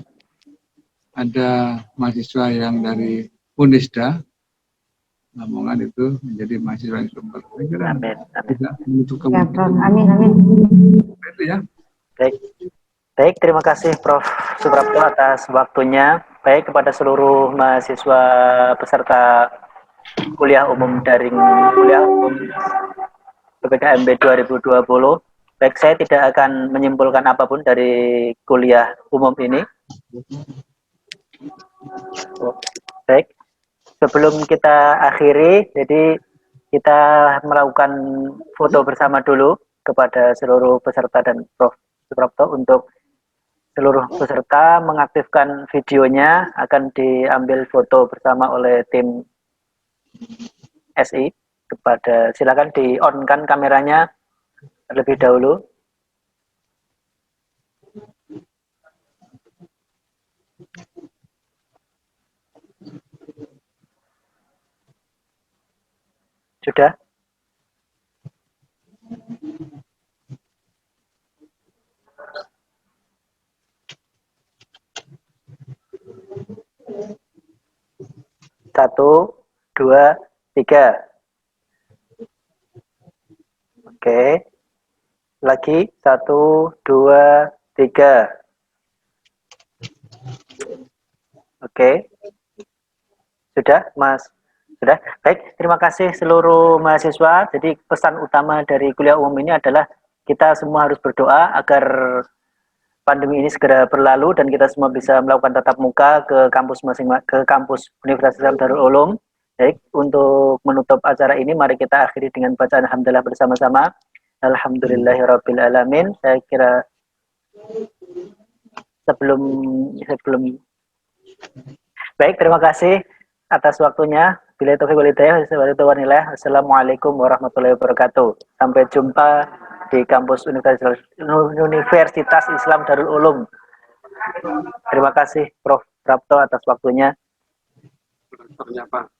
ada mahasiswa yang dari Unisda, Lamongan itu menjadi mahasiswa yang super. Saya kira tidak menutup kemungkinan. Amin, amin. Itu ya. Baik, terima kasih Prof. Suprapto atas waktunya. Baik kepada seluruh mahasiswa peserta kuliah umum daring PPKMB 2020. Baik, saya tidak akan menyimpulkan apapun dari kuliah umum ini. Baik, sebelum kita akhiri, jadi kita melakukan foto bersama dulu kepada seluruh peserta dan Prof. Suprapto. Untuk seluruh peserta mengaktifkan videonya, akan diambil foto bersama oleh tim SI. Silakan di-on-kan kameranya terlebih dahulu. Sudah? Satu, dua, tiga. Oke. Lagi, 1, 2, 3. Oke. Sudah, Mas? Sudah? Baik. terima kasih seluruh mahasiswa. Jadi pesan utama dari kuliah umum ini adalah kita semua harus berdoa agar pandemi ini segera berlalu dan kita semua bisa melakukan tatap muka ke kampus ke kampus Universitas Islam Darul Ulum. Baik, untuk menutup acara ini mari kita akhiri dengan bacaan alhamdulillah bersama-sama. Alhamdulillahirabbil alamin. Saya kira sebelum baik, terima kasih atas waktunya. Bila taufiq wal hidayah, Assalamualaikum warahmatullahi wabarakatuh. Sampai jumpa di kampus Universitas Islam Darul Ulum. Terima kasih Prof. Prapto atas waktunya. Ternyata